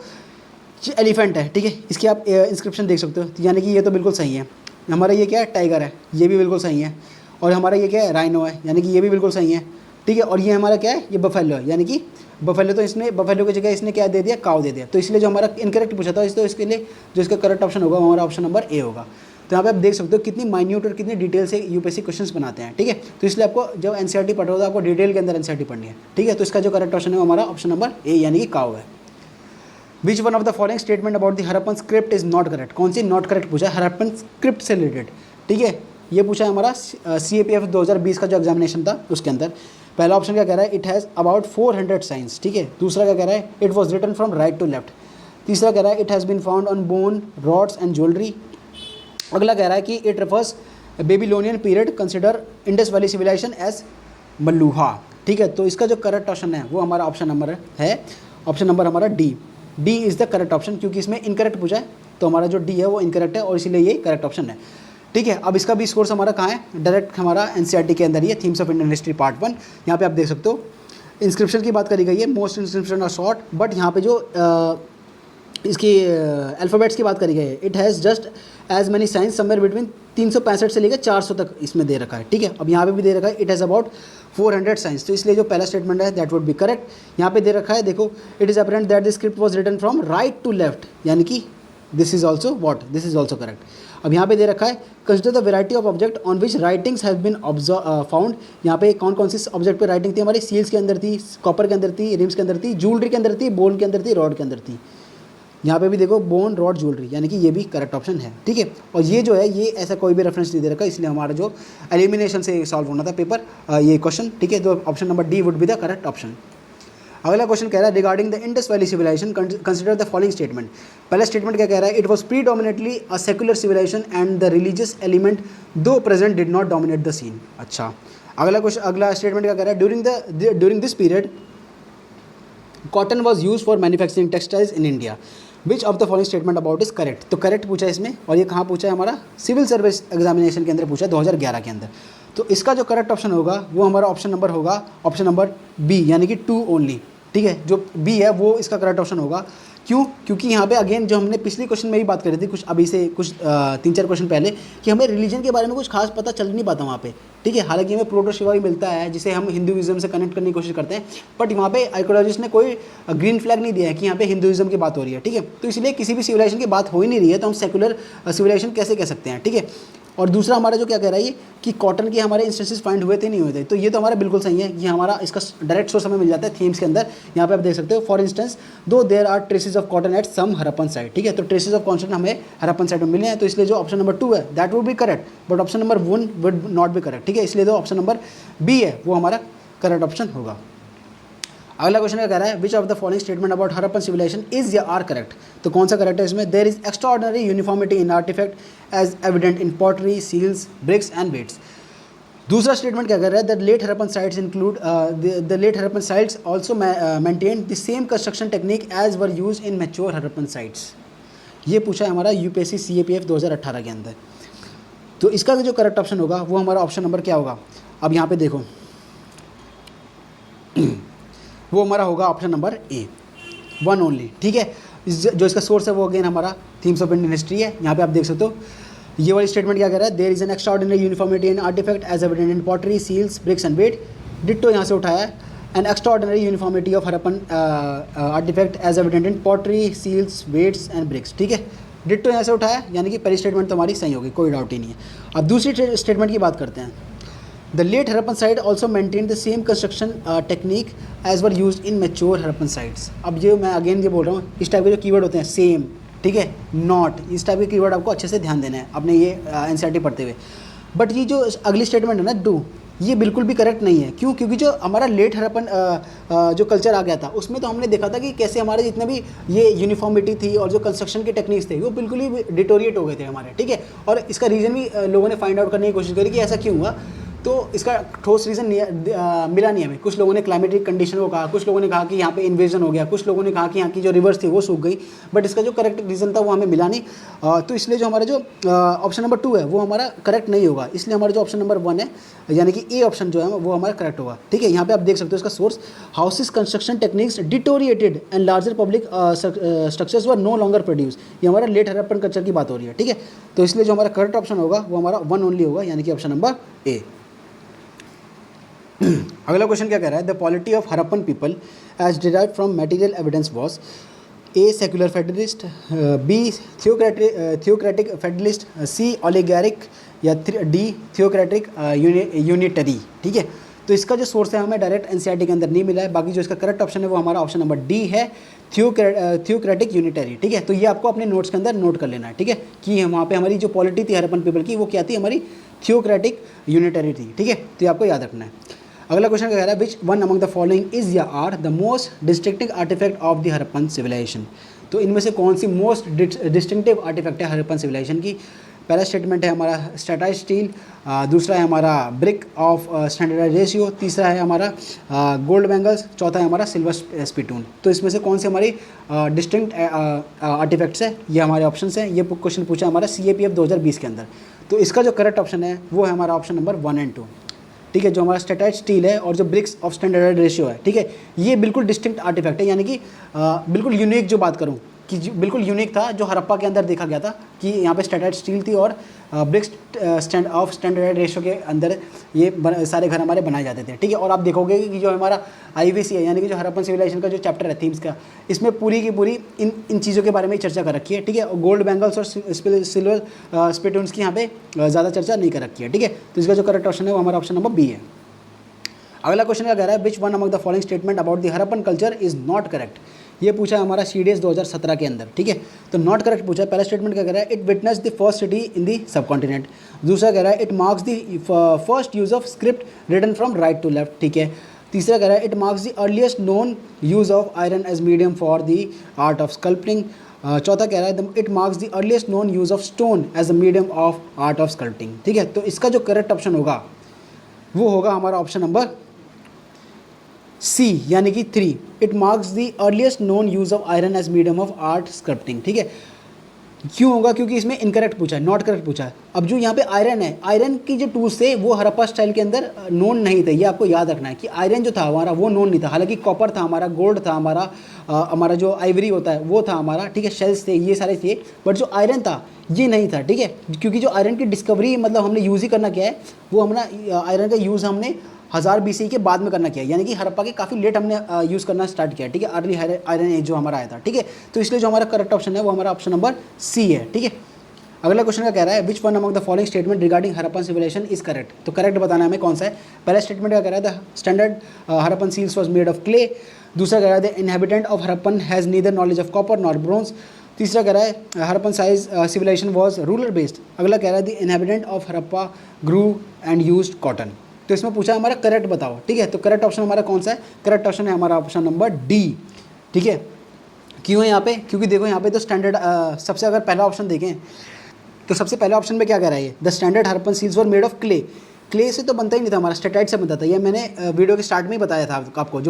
एलिफेंट है। ठीक है, इसकी आप इंस्क्रिप्शन देख सकते हो, यानी कि ये तो बिल्कुल सही है। हमारा ये क्या है, टाइगर है, ये भी बिल्कुल सही है। और हमारा ये क्या है, राइनो है, यानी कि ये भी बिल्कुल सही है। ठीक है, और ये हमारा क्या है, ये बफेलो है, यानी कि बफेलो, तो इसने बफेलो की जगह इसने क्या दे दिया, काव दे दिया। तो इसलिए जो हमारा इनकरेक्ट पूछा था तो इसके लिए जो इसका करेक्ट ऑप्शन होगा वो हमारा ऑप्शन नंबर ए होगा। तो यहाँ पे आप देख सकते हो कितनी माइन्यूट और कितनी डिटेल से यूपीएससी क्वेश्चंस बनाते हैं। ठीक है, तो इसलिए आपको जब NCERT पढ़ रहे हो तो आपको डिटेल के अंदर NCERT पढ़नी है। ठीक है, तो इसका जो करेक्ट ऑप्शन है वो हमारा ऑप्शन नंबर ए यानी कि काव है। Which one of the following statement about the Harappan script is not correct, कौन सी नॉट करेक्ट पूछा है हड़प्पन स्क्रिप्ट से रिलेटेड। ठीक है, ये पूछा है हमारा CAPF 2020 का जो एग्जामिनेशन था उसके अंदर। पहला ऑप्शन क्या कह रहा है, इट हैज़ अबाउट 400 साइंस। ठीक है, दूसरा क्या कह रहा है, it was written from right to left. तीसरा कह रहा है it has been found on bone, rods and jewellery. अगला कह रहा है कि it refers Babylonian period, consider Indus valley civilisation as Meluhha. ठीक है, तो इसका जो करेक्ट ऑप्शन है वो हमारा ऑप्शन नंबर है ऑप्शन नंबर हमारा D is the correct option, क्योंकि इसमें इनकरेक्ट पूछा है तो हमारा जो डी है वो इनकरेक्ट है और इसीलिए ये करेक्ट ऑप्शन है। ठीक है, अब इसका भी स्कोर्स हमारा कहाँ है, डायरेक्ट हमारा NCERT के अंदर ही है, themes of Indian history part 1। यहाँ पे आप देख सकते हो इंस्क्रिप्शन की बात करी गई है, most inscription are short, but यहाँ पे जो इसकी अल्फ़ाबेट्स की बात करी गई है, it has just as many signs somewhere between 365 से लेकर 400 तक इसमें दे रखा है। ठीक है, अब यहाँ पे भी दे रखा है इट हैज़ अबाउट 400 साइंस, तो इसलिए जो पहला स्टेटमेंट है दैट वुड बी करेक्ट। यहाँ पे दे रखा है, देखो, it is apparent that the script was written from right to left, यानी कि this is also what, this is also correct. अब यहाँ पे दे रखा है consider the variety of object on which writings have been found. यहाँ पे कौन कौन सी ऑब्जेक्ट पे राइटिंग थी, हमारी सील्स के अंदर थी, कॉपर के अंदर थी, रिम्स के अंदर थी, ज्वेलरी के अंदर थी, बोन के अंदर थी, रॉड के अंदर थी। यहाँ पे भी देखो बोन, रॉड, ज्वेलरी, यानी कि ये भी करेक्ट ऑप्शन है। ठीक है, और ये जो है ये ऐसा कोई भी रेफरेंस नहीं दे रखा, इसलिए हमारा जो एलिमिनेशन से सॉल्व होना था पेपर ये क्वेश्चन। ठीक है, तो option number D would be the correct option. अगला क्वेश्चन कह रहा है regarding the Indus valley civilisation consider the following statement. पहला स्टेटमेंट क्या कह रहा है, it was predominantly a secular civilisation and the religious element though present did not dominate the scene. अच्छा, अगला क्वेश्चन, अगला स्टेटमेंट क्या कह रहा है, during this period cotton was use for manufacturing textiles in India, which of the following statement about is correct. तो correct पूछा है इसमें, और ये कहाँ पूछा है, हमारा सिविल सर्विस एग्जामिनेशन के अंदर पूछा है 2011 के अंदर। तो इसका जो करेक्ट ऑप्शन होगा वो हमारा ऑप्शन नंबर होगा ऑप्शन नंबर बी, यानी कि 2 ओनली। ठीक है, जो बी है वो इसका करेक्ट ऑप्शन होगा, क्यों? क्योंकि यहाँ पे अगेन जो हमने पिछले क्वेश्चन में भी बात करी थी कुछ अभी से कुछ 3-4 क्वेश्चन पहले कि हमें रिलीजन के बारे में कुछ खास पता चल नहीं पाता वहाँ पे, ठीक है। हालांकि हमें प्रोटो शिवा भी मिलता है जिसे हम हिंदुइज्म से कनेक्ट करने की कोशिश करते हैं, बट वहाँ पे आर्कियोलॉजिस्ट ने कोई ग्रीन फ्लैग नहीं दिया है कि यहाँ पे हिंदुइज्म की बात हो रही है, ठीक है। तो इसलिए किसी भी सिविलाइजेशन की बात हो ही नहीं रही है तो हम सेकुलर सिविलाइजेशन कैसे कह सकते हैं, ठीक है। और दूसरा हमारा जो क्या कह रहा है ये कि कॉटन के हमारे इंस्टेंसेस फाइंड हुए थे नहीं हुए थे, तो ये तो हमारा बिल्कुल सही है, ये हमारा इसका डायरेक्ट सोर्स हमें मिल जाता है थीम्स के अंदर। यहाँ पे आप देख सकते हो for instance though there are traces of cotton at some Harappan site, ठीक है। तो ट्रेसेस ऑफ कॉटन हमें हरप्पन साइट में मिले हैं, तो इसलिए जो ऑप्शन नंबर 2 है that would be correct, but option number 1 would not be correct, ठीक है। इसलिए जो ऑप्शन नंबर बी है वो हमारा करेक्ट ऑप्शन होगा। अगला क्वेश्चन क्या कह रहा है, which of the following statement about Harappan civilisation is या आर करेक्ट। तो कौन सा करेक्ट है इसमें, there is extraordinary uniformity in artifact as evident in pottery, seals, bricks and weights. दूसरा स्टेटमेंट क्या कर रहा है, the late Harappan sites include the late Harappan sites also maintain the same construction technique as were use in mature Harappan sites. ये पूछा है हमारा UPSC CAPF 2018 के अंदर। तो इसका जो करेक्ट ऑप्शन होगा वो हमारा ऑप्शन नंबर क्या होगा, अब यहाँ पे देखो वो हमारा होगा ऑप्शन नंबर ए, 1 ओनली, ठीक है। जो इसका सोर्स है वो अगेन हमारा थीम्स ऑफ इंडियन हिस्ट्री है। यहाँ पे आप देख सकते हो ये वाली स्टेटमेंट क्या कह रहा है, there is an extraordinary uniformity in artifact as evident in pottery, seals, bricks and weight. Ditto यहाँ से उठाया है, an extraordinary uniformity of Harappan artifact as evident in pottery, seals, weights and bricks, ठीक है। डिट्टो यहाँ से उठाया, यानी कि पहली स्टेटमेंट तो हमारी सही होगी, कोई डाउट ही नहीं है। अब दूसरी स्टेटमेंट की बात करते हैं, the late Harappan site also maintain the same construction technique as were use in mature Harappan sites. अब ये मैं अगेन ये बोल रहा हूँ, इस टाइप के जो कीवर्ड होते हैं सेम, ठीक है, नॉट, इस टाइप के कीवर्ड आपको अच्छे से ध्यान देना है अपने ये NCERT पढ़ते हुए। बट ये जो अगली स्टेटमेंट है ना डू, ये बिल्कुल भी करेक्ट नहीं है। क्यों? क्योंकि जो हमारा लेट हरप्पन जो कल्चर आ गया था उसमें तो हमने देखा था कि कैसे हमारे जितने भी ये यूनिफॉर्मिटी थी और जो कंस्ट्रक्शन के टेक्निक्स थे वो बिल्कुल ही डिटोरिएट हो गए थे हमारे, ठीक है। और इसका रीज़न भी लोगों ने फाइंड आउट करने की कोशिश करी कि ऐसा क्यों हुआ, तो इसका ठोस रीज़न मिला नहीं हमें। कुछ लोगों ने क्लाइमेटिक कंडीशन को कहा, कुछ लोगों ने कहा कि यहाँ पे इन्वेजन हो गया, कुछ लोगों ने कहा कि यहाँ की जो रिवर्स थी वो सूख गई, बट इसका जो करेक्ट रीज़न था वो हमें मिला नहीं। तो इसलिए जो हमारा जो ऑप्शन नंबर 2 है वो हमारा करेक्ट नहीं होगा। इसलिए हमारा जो ऑप्शन नंबर 1 है यानी कि ए ऑप्शन जो है वो हमारा करेक्ट होगा, ठीक है। यहाँ पे आप देख सकते हो इसका source, houses construction techniques deteriorated and larger public structures were no longer produce. ये हमारा लेट हरप्पन कल्चर की बात हो रही है, ठीक है। तो इसलिए जो हमारा करेक्ट ऑप्शन होगा वो हमारा 1 ओनली होगा, यानी कि ऑप्शन नंबर ए। अगला क्वेश्चन क्या कह रहा है, the polity of Harappan people as derived from material evidence was A secular federalist, B theocratic federalist, C oligarchic या डी थियोक्रेटिक यूनिटरी, ठीक है। तो इसका जो सोर्स है हमें डायरेक्ट NCERT के अंदर नहीं मिला है। बाकी जो इसका करेक्ट ऑप्शन है वो हमारा ऑप्शन नंबर डी है, थियोक्रेटिक यूनिटरी, ठीक है। तो ये आपको अपने नोट्स के अंदर नोट कर लेना है, ठीक है, कि वहाँ पे हमारी जो पॉलिटी थी हरप्पन पीपल की वो क्या थी, हमारी थियोक्रेटिक यूनिटरी थी, ठीक है। तो ये आपको याद रखना है। अगला क्वेश्चन क्या कह रहा है, which one among the following is या are the most distinctive artefact of the Harappan civilisation. तो इनमें से कौन सी मोस्ट डिस्टिंक्टिव आर्टिफैक्ट है हरप्पन सिविलाइजेशन की। पहला स्टेटमेंट है हमारा स्ट्रेटाइज्ड स्टील, दूसरा है हमारा ब्रिक ऑफ स्टैंडर्डाइज रेशियो, तीसरा है हमारा गोल्ड बैंगल्स, चौथा है हमारा सिल्वर स्पिटून। तो इसमें से कौन सी हमारी डिस्टिंक्ट आर्टिफैक्ट्स है, ये हमारे ऑप्शन हैं। ये क्वेश्चन पूछा हमारा CAPF 2020 के अंदर। तो इसका जो करेक्ट ऑप्शन है वो है हमारा ऑप्शन नंबर 1 और 2, ठीक है। जो हमारा स्ट्रेटाइज्ड स्टील है और जो ब्रिक्स ऑफ स्टैंडर्डाइज रेशियो है, ठीक है, ये बिल्कुल डिस्टिंक्ट आर्टिफैक्ट है, यानी कि बिल्कुल यूनिक जो बात करूँ कि बिल्कुल यूनिक था, जो हरप्पा के अंदर देखा गया था कि यहाँ पे स्ट्रेटाइज्ड स्टील थी और ब्रिक्स ऑफ स्टैंडर्डाइज रेशियो के अंदर ये सारे घर हमारे बनाए जाते थे, ठीक है। और आप देखोगे कि जो हमारा IVC है यानी कि जो हरप्पन सिविलाइजेशन का जो चैप्टर है थीम्स का, इसमें पूरी की पूरी इन चीज़ों के बारे में चर्चा कर रखी है, ठीक है। और गोल्ड बैंगल्स और सिल्वर स्पिटून्स की यहाँ पे ज़्यादा चर्चा नहीं कर रखी है, ठीक है। तो इसका जो करेक्ट ऑप्शन है वो हमारा ऑप्शन नंबर बी है। अगला क्वेश्चन क्या कह रहा है, which one among the following statement about the Harappan culture is not correct. ये पूछा है हमारा CDS 2017 के अंदर, ठीक है। तो नॉट करेक्ट पूछा है। पहला स्टेटमेंट क्या कह रहा है, it witness the first city in the subcontinent. दूसरा कह रहा है it marks the first use of script written from right to left, ठीक है। तीसरा कह रहा है it marks the earliest known use of iron as medium for the art of sculpting. चौथा कह रहा है it marks the earliest known use of stone as a medium of art of sculpting, ठीक है। तो इसका जो करेक्ट ऑप्शन होगा वो होगा हमारा ऑप्शन नंबर C, यानी कि 3, it marks the earliest known use of iron as medium of art scripting, ठीक है। क्यों होगा? क्योंकि इसमें इनकरेक्ट पूछा है, नॉट करेक्ट पूछा है। अब जो यहाँ पे आयरन है, आयरन की जो टूल्स थे वो हड़प्पा स्टाइल के अंदर नोन नहीं थे। ये आपको याद रखना है कि आयरन जो था हमारा वो नोन नहीं था। हालांकि कॉपर था हमारा, गोल्ड था हमारा, हमारा जो आइवरी होता है वो था हमारा, ठीक है, शेल्स थे, ये सारे थे, बट जो आयरन था ये नहीं था, ठीक है। क्योंकि जो आयरन की डिस्कवरी मतलब हमने यूज़ ही करना क्या है, वो हमारा आयरन का यूज़ हमने 1000 BC के बाद में करना किया, यानी कि हड़प्पा के काफ़ी लेट हमने यूज़ करना स्टार्ट किया, ठीक है। अर्ली आयरन एज जो हमारा आया था, ठीक है। तो इसलिए जो हमारा करेक्ट ऑप्शन है वो हमारा ऑप्शन नंबर सी है, ठीक है। अगला क्वेश्चन का कह रहा है which one among the following statement regarding Harappan civilisation is correct. तो करेक्ट बताना है हमें कौन सा है। पहला स्टेटमेंट क्या कह रहा है, the standard Harappan seals was made of clay. दूसरा कह रहा है the inhabitant of Harappan has neither knowledge of copper nor bronze. तीसरा कह रहा है Harappan size civilisation was rural based. अगला कह रहा है the inhabitant of Harappa grew and used cotton. तो इसमें पूछा हमारा करेक्ट बताओ, ठीक है। तो करेक्ट ऑप्शन हमारा कौन सा है? करेक्ट ऑप्शन है हमारा ऑप्शन नंबर डी, ठीक है। क्यों है यहाँ पे? क्योंकि देखो यहाँ पे तो स्टैंडर्ड सबसे अगर पहला ऑप्शन देखें तो सबसे पहले ऑप्शन में क्या कह रहा है, ये the standard Harappan seals were made of clay. Clay से तो बनता ही नहीं था हमारा, स्टेटाइट से बनता था। ये मैंने वीडियो के स्टार्ट में ही बताया था आपको,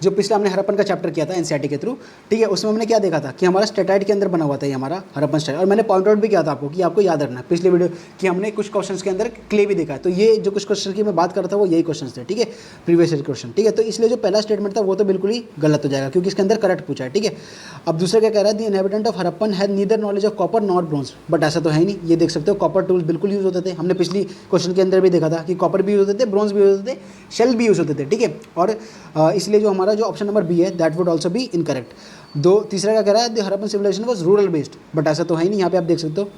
जो पिछले हमने हड़प्पन का चैप्टर किया था एनसीईआरटी के थ्रू, ठीक है। उसमें हमने क्या देखा था कि हमारा स्टेटाइट के अंदर बना हुआ था ये हमारा हड़प्पन स्टाइल। और मैंने पॉइंट आउट भी किया था आपको कि आपको याद रखना है पिछले वीडियो कि हमने कुछ क्वेश्चंस के अंदर क्ले भी देखा है। तो ये जो कुछ क्वेश्चन की मैं बात कर रहा था वो यही क्वेश्चन थे, ठीक है, प्रीवियस ईयर क्वेश्चन, ठीक है। तो इसलिए जो पहला स्टेटमेंट था वो तो बिल्कुल ही गलत हो जाएगा क्योंकि इसके अंदर करेक्ट पूछा है, ठीक है। अब दूसरा क्या कह रहा है, the inhabitant of Harappan had neither knowledge of copper nor bronze. But ऐसा तो है ही नहीं, ये देख सकते हो कॉपर टूल्स बिल्कुल यूज़ होते थे। हमने पिछली क्वेश्चन के अंदर भी देखा था कि कॉपर भी यूज़ होते थे, ब्रोंज भी यूज़ होते थे, शेल भी यूज़ होते थे, ठीक है। और इसलिए जो हमारा जो ऑप्शन नंबर बी है that would also be incorrect. तीसरा क्या कह रहा है, the Harappan civilisation was rural based. But ऐसा तो है ही नहीं, यहाँ पे आप देख सकते हो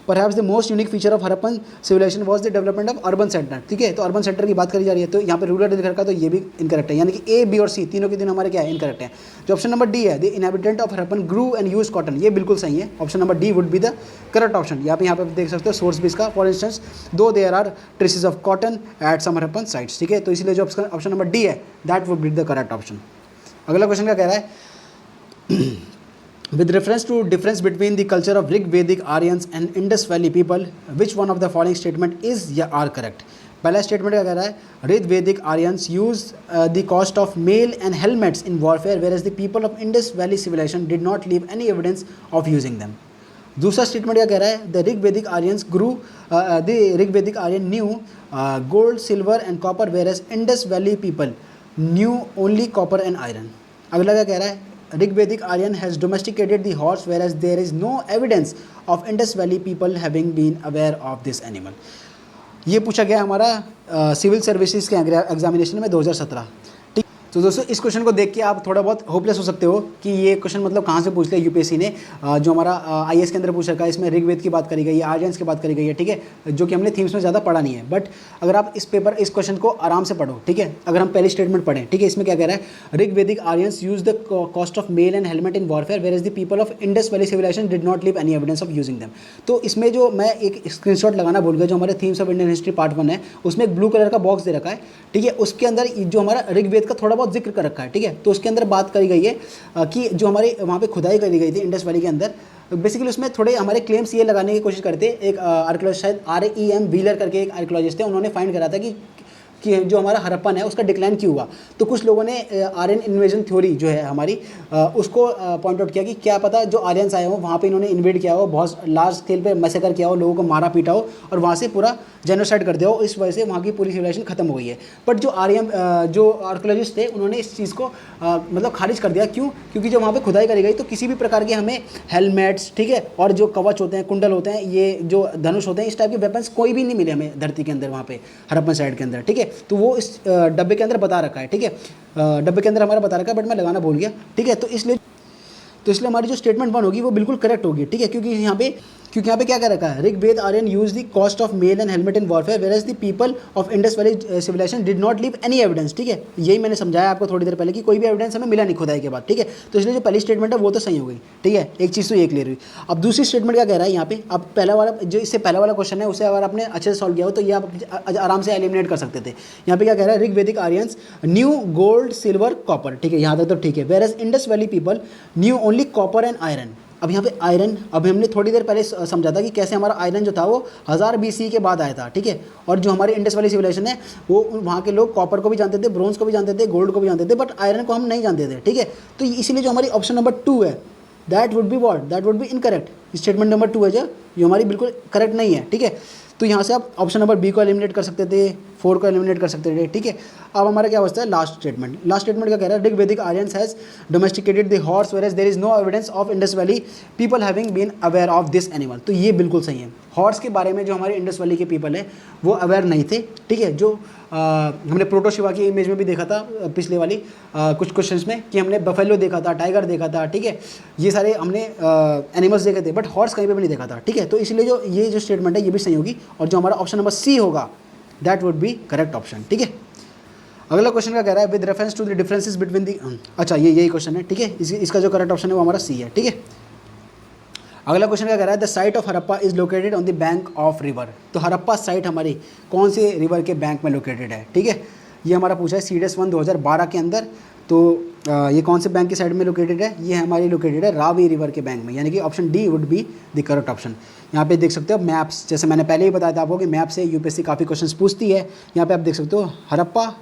perhaps the most unique feature of Harappan civilisation was the development of urban centre, ठीक है। तो अर्बन सेंटर की बात करी जा रही है, तो यहाँ पे रूरल लिख रखा है, तो ये भी इनकरेक्ट है। यानी कि ए, बी और सी तीनों के तीनों हमारे क्या है, इनकरेक्ट है। जो ऑप्शन नंबर डी है, the inhabitant of Harappan grew and use cotton, ये बिल्कुल सही है। Option number D would be the correct option. यहाँ पे देख सकते हो सोर्स भी इसका, for instance though there are traces of cotton at some Harappan sites, ठीक है। तो इसलिए जो ऑप्शन नंबर डी है that would be the correct option. अगला क्वेश्चन क्या कह रहा है, with reference to difference between the culture of Rig Vedic Aryans and Indus Valley people, which one of the following statement is या are correct? पहला statement क्या कह रहा है, Rig Vedic Aryans used the cost of mail and helmets in warfare whereas the people of Indus Valley civilization did not leave any evidence of using them. दूसरा statement क्या कह रहा है, the Rig Vedic Aryans grew the Rig Vedic Aryan knew gold, silver and copper whereas Indus Valley people knew only copper and iron. अगला क्या कह रहा है, Rig Vedic Aryan has domesticated the horse whereas there is no evidence of Indus Valley people having been aware of this animal. ये पूछा गया हमारा civil services के एग्जामिनेशन में 2017, ठीक। तो दोस्तों इस क्वेश्चन को देख के आप थोड़ा बहुत होपलेस हो सकते हो कि ये क्वेश्चन मतलब कहाँ से पूछ लिया यूपीएससी ने। जो हमारा आईएएस के अंदर पूछ रखा है, इसमें ऋग्वेद की बात करी गई है, आर्यंस की बात करी गई है, ठीक है, जो कि हमने थीम्स में ज़्यादा पढ़ा नहीं है। बट अगर आप इस क्वेश्चन को आराम से पढ़ो, ठीक है, अगर हम पहली स्टेटमेंट पढ़ें, ठीक है, इसमें क्या कह रहा है, Rigvedic Aryans use the cost of mail and helmet in warfare where is the people of Indus valley civilisation did not leave any evidence of using them. तो इसमें जो मैं एक स्क्रीनशॉट लगाना भूल गया, जो हमारे themes of Indian history part 1 है, उसमें एक ब्लू कलर का बॉक्स दे रखा है, ठीक है। उसके अंदर जो हमारा ऋग्वेद का थोड़ा बहुत जिक्र कर रखा है, ठीक है। तो उसके अंदर बात करी गई है कि जो हमारे वहाँ पे खुदाई करी गई थी इंडस वैली के अंदर, बेसिकली उसमें थोड़े हमारे क्लेम्स ये लगाने की कोशिश करते। एक आर्कियोलॉजिस्ट शायद REM व्हीलर करके एक आर्कियोलॉजिस्ट थे, उन्होंने फाइंड करा था कि जो हमारा हड़प्पन है उसका डिक्लाइन क्यों हुआ। तो कुछ लोगों ने आर्यन इन्वेजन थ्योरी जो है हमारी उसको पॉइंट आउट किया कि क्या पता जो आर्यंस आए हो वहाँ पे इन्होंने इन्वेड किया हो, बहुत लार्ज स्केल पे मैसेकर किया हो, लोगों को मारा पीटा हो और वहाँ से पूरा जेनोसाइड कर दिया हो, इस वजह से वहाँ की पूरी सिविलाइजेशन खत्म हो गई है। बट जो जो आर्कियोलॉजिस्ट थे उन्होंने इस चीज़ को मतलब खारिज कर दिया। क्यों? क्योंकि जब वहाँ पे खुदाई करी गई तो किसी भी प्रकार के हमें हेलमेट्स, ठीक है, और जो कवच होते हैं, कुंडल होते हैं, ये जो धनुष होते हैं, इस टाइप के वेपन्स कोई भी नहीं मिले हमें धरती के अंदर, वहाँ पे हड़प्पन साइड के अंदर, ठीक है। तो वो इस डब्बे के अंदर बता रखा है, ठीक है, डब्बे के अंदर हमारा बता रखा है, बट मैं लगाना भूल गया, ठीक है। तो इसलिए हमारी जो स्टेटमेंट 1 होगी वो बिल्कुल करेक्ट होगी, ठीक है। क्योंकि यहाँ पे क्या कह रखा है, Rigveda Aryan use the cost of mail and helmet in warfare whereas the people of Indus valley civilisation did not leave any evidence, ठीक है। यही मैंने समझाया आपको थोड़ी देर पहले कि कोई भी एविडेंस हमें मिला नहीं खुदाई के बाद, ठीक है। तो इसलिए जो पहली स्टेटमेंट है वो तो सही हो गई, ठीक है, एक चीज़ तो ये क्लियर हुई। अब दूसरी स्टेटमेंट क्या कह रहा है यहाँ पे, अब पहला वाला जो इससे पहला वाला क्वेश्चन है उसे अगर आपने अच्छे से सॉल्व किया हो तो ये आप आराम से एलिमिनेट कर सकते थे। यहाँ पे क्या कह रहा है, Rigvedic Aryans knew gold, silver, copper, ठीक है, यहाँ तक तो ठीक है। Whereas Indus valley people knew only copper and iron. अब यहाँ पे आयरन, अब हमने थोड़ी देर पहले समझा था कि कैसे हमारा आयरन जो था वो 1000 BC के बाद आया था, ठीक है। और जो हमारे इंडस वैली सिविलाइजेशन है वो वहाँ के लोग कॉपर को भी जानते थे, ब्रोंज को भी जानते थे, गोल्ड को भी जानते थे, बट आयरन को हम नहीं जानते थे, ठीक है। तो इसीलिए जो हमारी ऑप्शन नंबर 2 है that would be what, that would be incorrect. Statement number 2 है जो हमारी बिल्कुल करेक्ट नहीं है, ठीक है। तो यहाँ से आप ऑप्शन नंबर बी को एलिमिनेट कर सकते थे, 4 को एलिमिनेट कर सकते थे, ठीक है। अब हमारा क्या बचता है लास्ट स्टेटमेंट। लास्ट स्टेटमेंट क्या कह रहा है, Rigvedic Aryans has domesticated the horse whereas there is no evidence of Indus valley people having been aware of this animal. तो ये बिल्कुल सही है। हॉर्स के बारे में जो हमारे इंडस वैली के पीपल है वो अवेयर नहीं थे, ठीक है। जो हमने प्रोटो शिवा की इमेज में भी देखा था पिछले वाली कुछ क्वेश्चंस में कि हमने बफेलो देखा था, टाइगर देखा था, ठीक है। ये सारे हमने एनिमल्स देखे थे, बट हॉर्स कहीं पे भी नहीं देखा था, ठीक है। तो इसलिए जो ये जो स्टेटमेंट है ये भी सही होगी, और जो हमारा ऑप्शन नंबर सी होगा that would be correct option, ठीक है। अगला क्वेश्चन क्या कह रहा है, with reference to the differences between the, अच्छा ये यही क्वेश्चन है, ठीक है। इसका जो करेक्ट ऑप्शन है वो हमारा सी है, ठीक है। अगला क्वेश्चन क्या कह रहा है, the site of Harappa is located on the bank of river. तो हरप्पा साइट हमारी कौन से रिवर के बैंक में लोकेटेड है, ठीक है। ये हमारा पूछा है CDS 1 2012 के अंदर। तो ये कौन से बैंक के साइड में लोकेटेड है, ये हमारी लोकेटेड है रावी रिवर के बैंक में, यानी कि option D would be the correct option. यहाँ पे देख सकते हो मैप्स, जैसे मैंने पहले ही बताया था आपको कि मैप से UPSC काफ़ी क्वेश्चंस पूछती है। यहाँ पे आप देख सकते हो हरप्पा,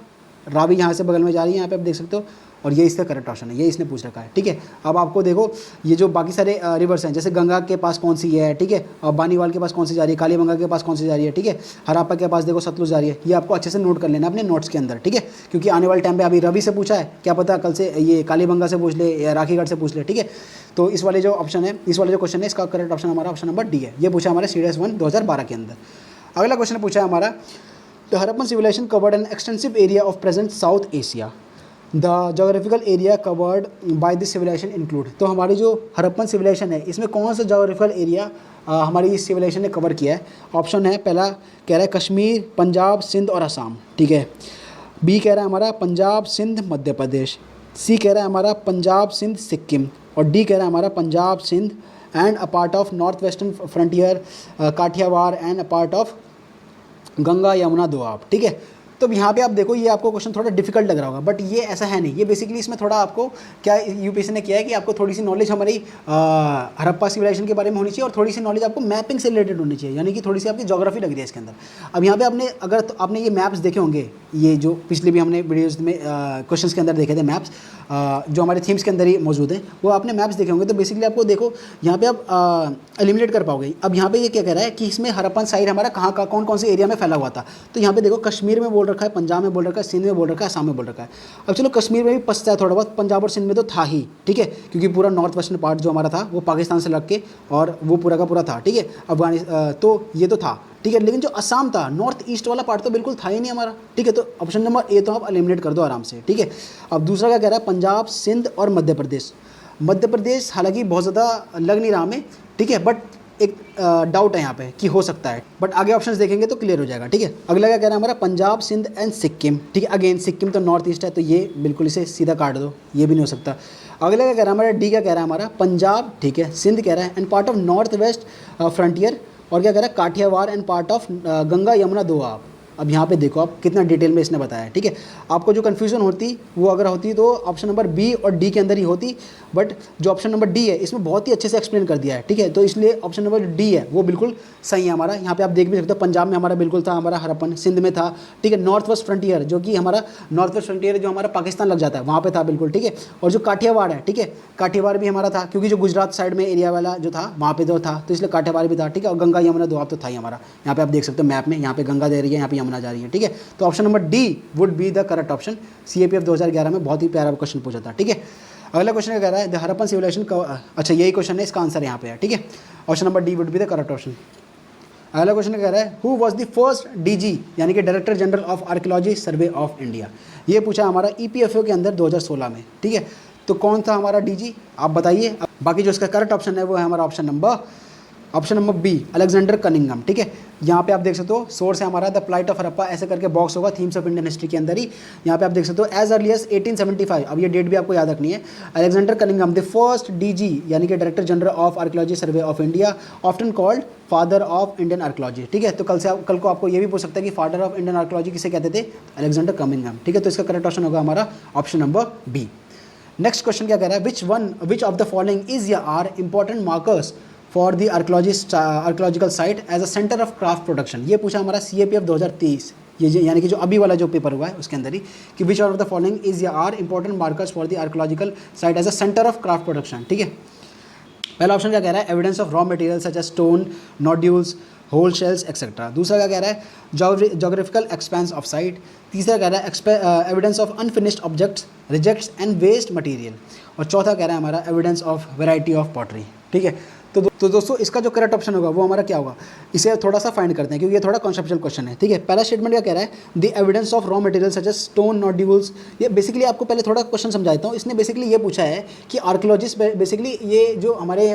रावी यहाँ से बगल में जा रही है, यहाँ पे आप देख सकते हो, और ये इसका करेक्ट ऑप्शन है, ये इसने पूछ रखा है, ठीक है। अब आपको देखो ये जो बाकी सारे रिवर्स हैं, जैसे गंगा के पास कौन सी है, ठीक है, और बानीवाल के पास कौन सी जा रही है, कालीबंगा के पास कौन सी जा रही है, ठीक है, हरप्पा के पास देखो सतलुज जा रही है। ये आपको अच्छे से नोट कर लेना अपने नोट्स के अंदर, ठीक है, क्योंकि आने वाले टाइम पे अभी रवि से पूछा है, क्या पता कल से ये कालीबंगा से पूछ ले या राखीगढ़ से पूछ ले, ठीक है। तो इस वाले जो ऑप्शन है, इस वाले जो क्वेश्चन है, इसका करेक्ट ऑप्शन हमारा ऑप्शन नंबर डी है। ये पूछा हमारे CDS 1 2012 के अंदर। अगला क्वेश्चन पूछा है हमारा, the Harappan civilisation covered an extensive area of present South Asia, the geographical area covered by this civilisation include. तो हमारी जो हरप्पन सिविलाइजेशन है इसमें कौन सा जोग्राफिकल एरिया हमारी इस सिविलाइजेशन ने कवर किया है। ऑप्शन है, पहला कह रहा है कश्मीर, पंजाब, सिंध और असम, ठीक है। बी कह रहा है हमारा पंजाब, सिंध, मध्य प्रदेश। सी कह रहा है हमारा पंजाब, सिंध, सिक्किम। और डी कह रहा है हमारा Punjab, Sindh and a part of north western frontier, Kathiawar and a part of Ganga Yamuna Doab, ठीक है। तो यहाँ पे आप देखो ये आपको क्वेश्चन थोड़ा डिफिकल्ट लग रहा होगा, बट ये ऐसा है नहीं। ये बेसिकली इसमें थोड़ा आपको क्या UPSC ने किया है कि आपको थोड़ी सी नॉलेज हमारी हरप्पा सिविलाइजेशन के बारे में होनी चाहिए, और थोड़ी सी नॉलेज आपको मैपिंग से रिलेटेड होनी चाहिए, यानी कि थोड़ी सी आपकी ज्योग्राफी लग रही है इसके अंदर। अब यहाँ पे आपने अगर तो आपने ये मैप्स देखे होंगे, ये जो पिछले भी हमने वीडियोज़ में क्वेश्चन के अंदर देखे थे मैप्स, जो हमारे थीम्स के अंदर ही मौजूद हैं, वो आपने मैप्स देखे होंगे। तो बेसिकली आपको देखो यहाँ पे आप एलिमिनेट कर पाओगे। अब यहाँ पे ये क्या कह रहा है कि इसमें हरप्पन साइड हमारा कहाँ कौन कौन से एरिया में फैला हुआ था। तो यहाँ पे देखो कश्मीर में बोल रखा है, पंजाब में बोल रखा है, सिंध में बोल रखा है, असम में बोल रखा है। अब चलो कश्मीर में भी पछता है थोड़ा बहुत, पंजाब और सिंध में तो था ही, ठीक है, क्योंकि पूरा नॉर्थ वेस्टर्न पार्ट जो हमारा था वो पाकिस्तान से लग के और वो पूरा का पूरा था, ठीक है, अफगानिस्तान, तो ये तो था, ठीक है। लेकिन जो असम था, नॉर्थ ईस्ट वाला पार्ट तो बिल्कुल था ही नहीं हमारा, ठीक है। तो ऑप्शन नंबर ए तो आप एलिमिनेट कर दो आराम से, ठीक है। अब दूसरा क्या कह रहा है, पंजाब, सिंध और मध्य प्रदेश। मध्य प्रदेश हालांकि बहुत ज़्यादा लग नहीं रहा हमें, ठीक है, बट एक डाउट है यहाँ पे कि हो सकता है, बट आगे ऑप्शंस देखेंगे तो क्लियर हो जाएगा, ठीक है। अगला क्या कह रहा है हमारा, पंजाब, सिंध एंड सिक्किम, ठीक है। अगेन सिक्किम तो नॉर्थ ईस्ट है, तो ये बिल्कुल इसे सीधा काट दो, ये भी नहीं हो सकता। अगला क्या कह रहा है हमारा, डी क्या कह रहा है हमारा, पंजाब, ठीक है, सिंध कह रहा है and part of north west frontier, और क्या कह रहा है Kathiawar and part of Ganga Yamuna Doab. अब यहाँ पे देखो आप कितना डिटेल में इसने बताया है, ठीक है। आपको जो कन्फ्यूजन होती वो अगर होती तो ऑप्शन नंबर बी और डी के अंदर ही होती, बट जो ऑप्शन नंबर डी है इसमें बहुत ही अच्छे से एक्सप्लेन कर दिया है, ठीक है। तो इसलिए ऑप्शन नंबर डी है वो बिल्कुल सही है हमारा। यहाँ पे आप देख भी सकते हो पंजाब में हमारा बिल्कुल था हमारा हरप्पन, सिंध में था, ठीक है, नॉर्थ वेस्ट फ्रंटियर जो कि हमारा नॉर्थ वेस्ट फ्रंटियर जो हमारा पाकिस्तान लग जाता है वहाँ पे था बिल्कुल, ठीक है। और जो काठियावाड़ है, ठीक है, काठियावाड़ भी हमारा था, क्योंकि जो गुजरात साइड में एरिया वाला जो था वहाँ पे तो था, तो इसलिए काठियावाड़ भी था, ठीक है। और गंगा यमुना दोआब तो था ही हमारा। यहाँ पे आप देख सकते हो मैप में, यहाँ पे गंगा जा रही है, यहाँ पे यमुना जा रही है, ठीक है। तो option number D would be the correct option. CAPF 2011 में बहुत ही प्यारा क्वेश्चन पूछा था, ठीक है। अगला क्वेश्चन क्या कह रहा है, द हरप्पन सिविलाइजेशन का, अच्छा यही क्वेश्चन है, इसका आंसर यहाँ पे है, ठीक है। Option number D would be the correct option. अगला क्वेश्चन कह रहा है, who was the first DG यानी कि director general of archaeology survey of India. ये पूछा हमारा EPFO के अंदर 2016 में, ठीक है। तो कौन था हमारा DG आप बताइए। बाकी जो इसका करेक्ट ऑप्शन है वो है हमारा option number B, Alexander Cunningham, ठीक है। यहाँ पे आप देख सकते हो सोर्स है हमारा द प्लाइट ऑफ हरप्पा, ऐसे करके बॉक्स होगा थीम्स ऑफ इंडियन हिस्ट्री के अंदर ही। यहाँ पे आप देख सकते हो एज अर्ली एज 1875, अब ये डेट भी आपको याद रखनी है। Alexander Cunningham the first DG यानी कि director general of archaeology survey of India, often called father of Indian archaeology, ठीक है। तो कल को आपको ये भी पूछ सकता है कि फादर ऑफ इंडियन आर्कियोलॉजी किसे कहते थे, अलेक्जेंडर कनिंघम, ठीक है। तो इसका करेक्ट ऑप्शन होगा हमारा option number B. Next question क्या कह रहा है, which of the following is या are important markers for the archaeological site as a centre of craft production. ये पूछा हमारा CAPF 2023, ये यानी कि जो अभी वाला जो पेपर हुआ है उसके अंदर ही, कि which of the following is या are important markers for the archaeological site as a centre of craft production, ठीक है। पहला ऑप्शन क्या कह रहा है, evidence of raw material such as stone, nodules, whole shells etcetera. दूसरा क्या कह रहा है, जोग्राफिकल एक्सपेंस ऑफ साइट। तीसरा कह रहा है evidence of unfinished objects, rejects and waste material. और चौथा कह रहा है हमारा evidence of variety of pottery. ठीक है, तो दोस्तों इसका जो करेक्ट ऑप्शन होगा वो हमारा क्या होगा, इसे थोड़ा सा फाइंड करते हैं क्योंकि ये थोड़ा कॉन्सेप्चुअल क्वेश्चन है। ठीक है, पहला स्टेटमेंट क्या कह रहा है, the evidence of raw material such as stone, nodules. ये बेसिकली आपको पहले थोड़ा क्वेश्चन समझाता हूँ। इसने बेसिकली ये पूछा है कि आर्कियोलॉजिस्ट बेसिकली ये जो हमारे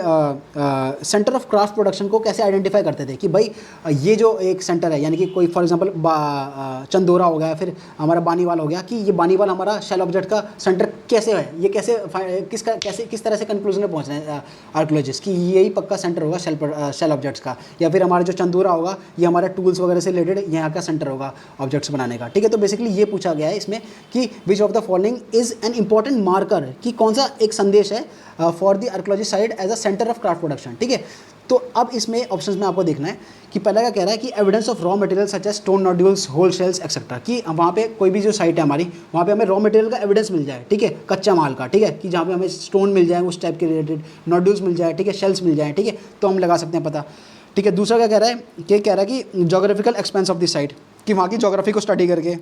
सेंटर ऑफ क्राफ्ट प्रोडक्शन को कैसे आइडेंटिफाई करते थे कि भाई ये जो एक सेंटर है, यानी कि कोई फॉर एग्जाम्पल चंदोरा हो गया, फिर हमारा बानीवाल हो गया, कि ये बानीवाल हमारा शेल ऑब्जेक्ट का सेंटर कैसे है, ये किस तरह से कंक्लूजन में पहुँच रहे हैं आर्कियोलॉजिस्ट कि यही पक्का सेंटर होगा शेल ऑब्जेक्ट्स का। या फिर हमारा जो चंदूरा होगा ये हमारा टूल्स वगैरह से रिलेटेड यहाँ का सेंटर होगा ऑब्जेक्ट्स बनाने का। ठीक है, तो बेसिकली ये पूछा गया है इसमें कि which of the following is an important marker, कि कौन सा एक संदेश है for the archaeologist site as a centre of craft production. ठीक है, तो अब इसमें ऑप्शंस में आपको देखना है कि पहला क्या कह रहा है कि evidence of raw material such as stone, nodules, whole shells et cetera, कि वहाँ पे कोई भी जो साइट है हमारी वहाँ पे हमें रॉ मटेरियल का एविडेंस मिल जाए। ठीक है, कच्चा माल का। ठीक है, कि जहाँ पे हमें स्टोन मिल जाए उस टाइप के रिलेटेड, नोड्यूल्स मिल जाए, ठीक है, शेल्स मिल जाए। ठीक है, तो हम लगा सकते हैं पता। ठीक है, दूसरा क्या कह रहा है कि geographical expense of the site, कि वहाँ की जोग्राफी को स्टडी करके।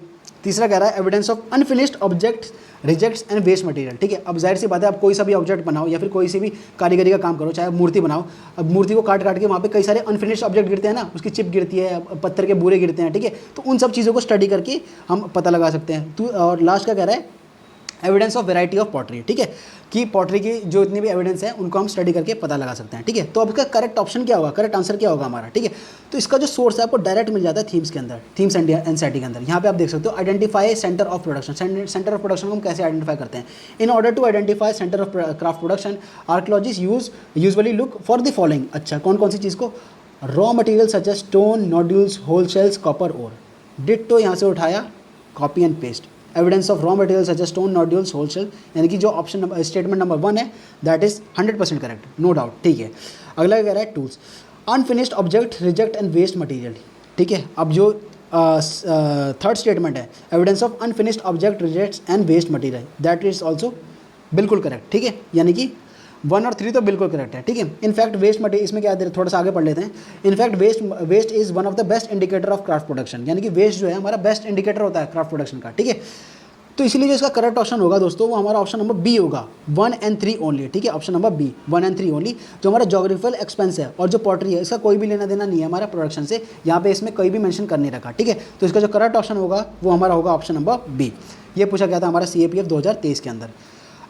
तीसरा कह रहा है evidence of unfinished objects, rejects and waste material. ठीक है, अब जाहिर सी बात है, आप कोई सा भी ऑब्जेक्ट बनाओ या फिर कोई सी भी कारीगरी का काम करो, चाहे मूर्ति बनाओ, अब मूर्ति को काट के वहाँ पे कई सारे अनफिनिश्ड ऑब्जेक्ट गिरते हैं ना, उसकी चिप गिरती है, पत्थर के बूरे गिरते हैं। ठीक है, तो उन सब चीज़ों को स्टडी करके हम पता लगा सकते हैं। और लास्ट क्या कह रहा है, evidence of variety of pottery. ठीक है, कि पॉटरी की जो इतनी भी एविडेंस है उनको हम स्टडी करके पता लगा सकते हैं। ठीक है, तो अब इसका करेक्ट ऑप्शन क्या होगा, करेक्ट आंसर क्या होगा हमारा। ठीक है, तो इसका जो सोर्स है आपको डायरेक्ट मिल जाता है थीम्स के अंदर, थीम्स एनसीईआरटी के अंदर। यहाँ पे आप देख सकते हो identify centre of production. Centre of production को हम कैसे आइडेंटिफाई करते हैं, in order to identify centre of craft production archaeologist usually look for the following. अच्छा, कौन कौन सी चीज़ को, raw material such as stone, nodules, whole shells, copper ore. Ditto यहाँ से उठाया, copy and paste. Evidence of raw material such as stone, nodules, whole shell, यानी कि जो ऑप्शन नंबर स्टेटमेंट नंबर 1 है that is 100% correct, no doubt. ठीक है, अगला कह रहा है tools, unfinished object, reject and waste material. ठीक है, अब जो थर्ड स्टेटमेंट है evidence of unfinished object, rejects and waste material, that is also बिल्कुल करेक्ट। ठीक है, यानी कि 1 और 3 तो बिल्कुल करेक्ट है। ठीक है, इनफैक्ट वेस्ट मटेरियल, इसमें क्या है, थोड़ा सा आगे पढ़ लेते हैं। In fact waste is one of the best indicator of craft production, यानी कि वेस्ट जो है हमारा बेस्ट इंडिकेटर होता है क्राफ्ट प्रोडक्शन का। ठीक है, तो इसलिए जो इसका करेक्ट ऑप्शन होगा दोस्तों वो हमारा ऑप्शन नंबर बी होगा, 1 and 3 ओनली। ठीक है, option number B, 1 and 3 only. जो हमारा जोग्राफिकल एक्सपेंस है और जो पॉटरी है इसका कोई भी लेना देना नहीं है हमारा प्रोडक्शन से, यहाँ पे इसमें कोई भी मेंशन कर नहीं रखा। ठीक है, तो इसका जो करेक्ट ऑप्शन होगा वो हमारा होगा ऑप्शन नंबर बी। ये पूछा गया था हमारा CAPF 2023 के अंदर।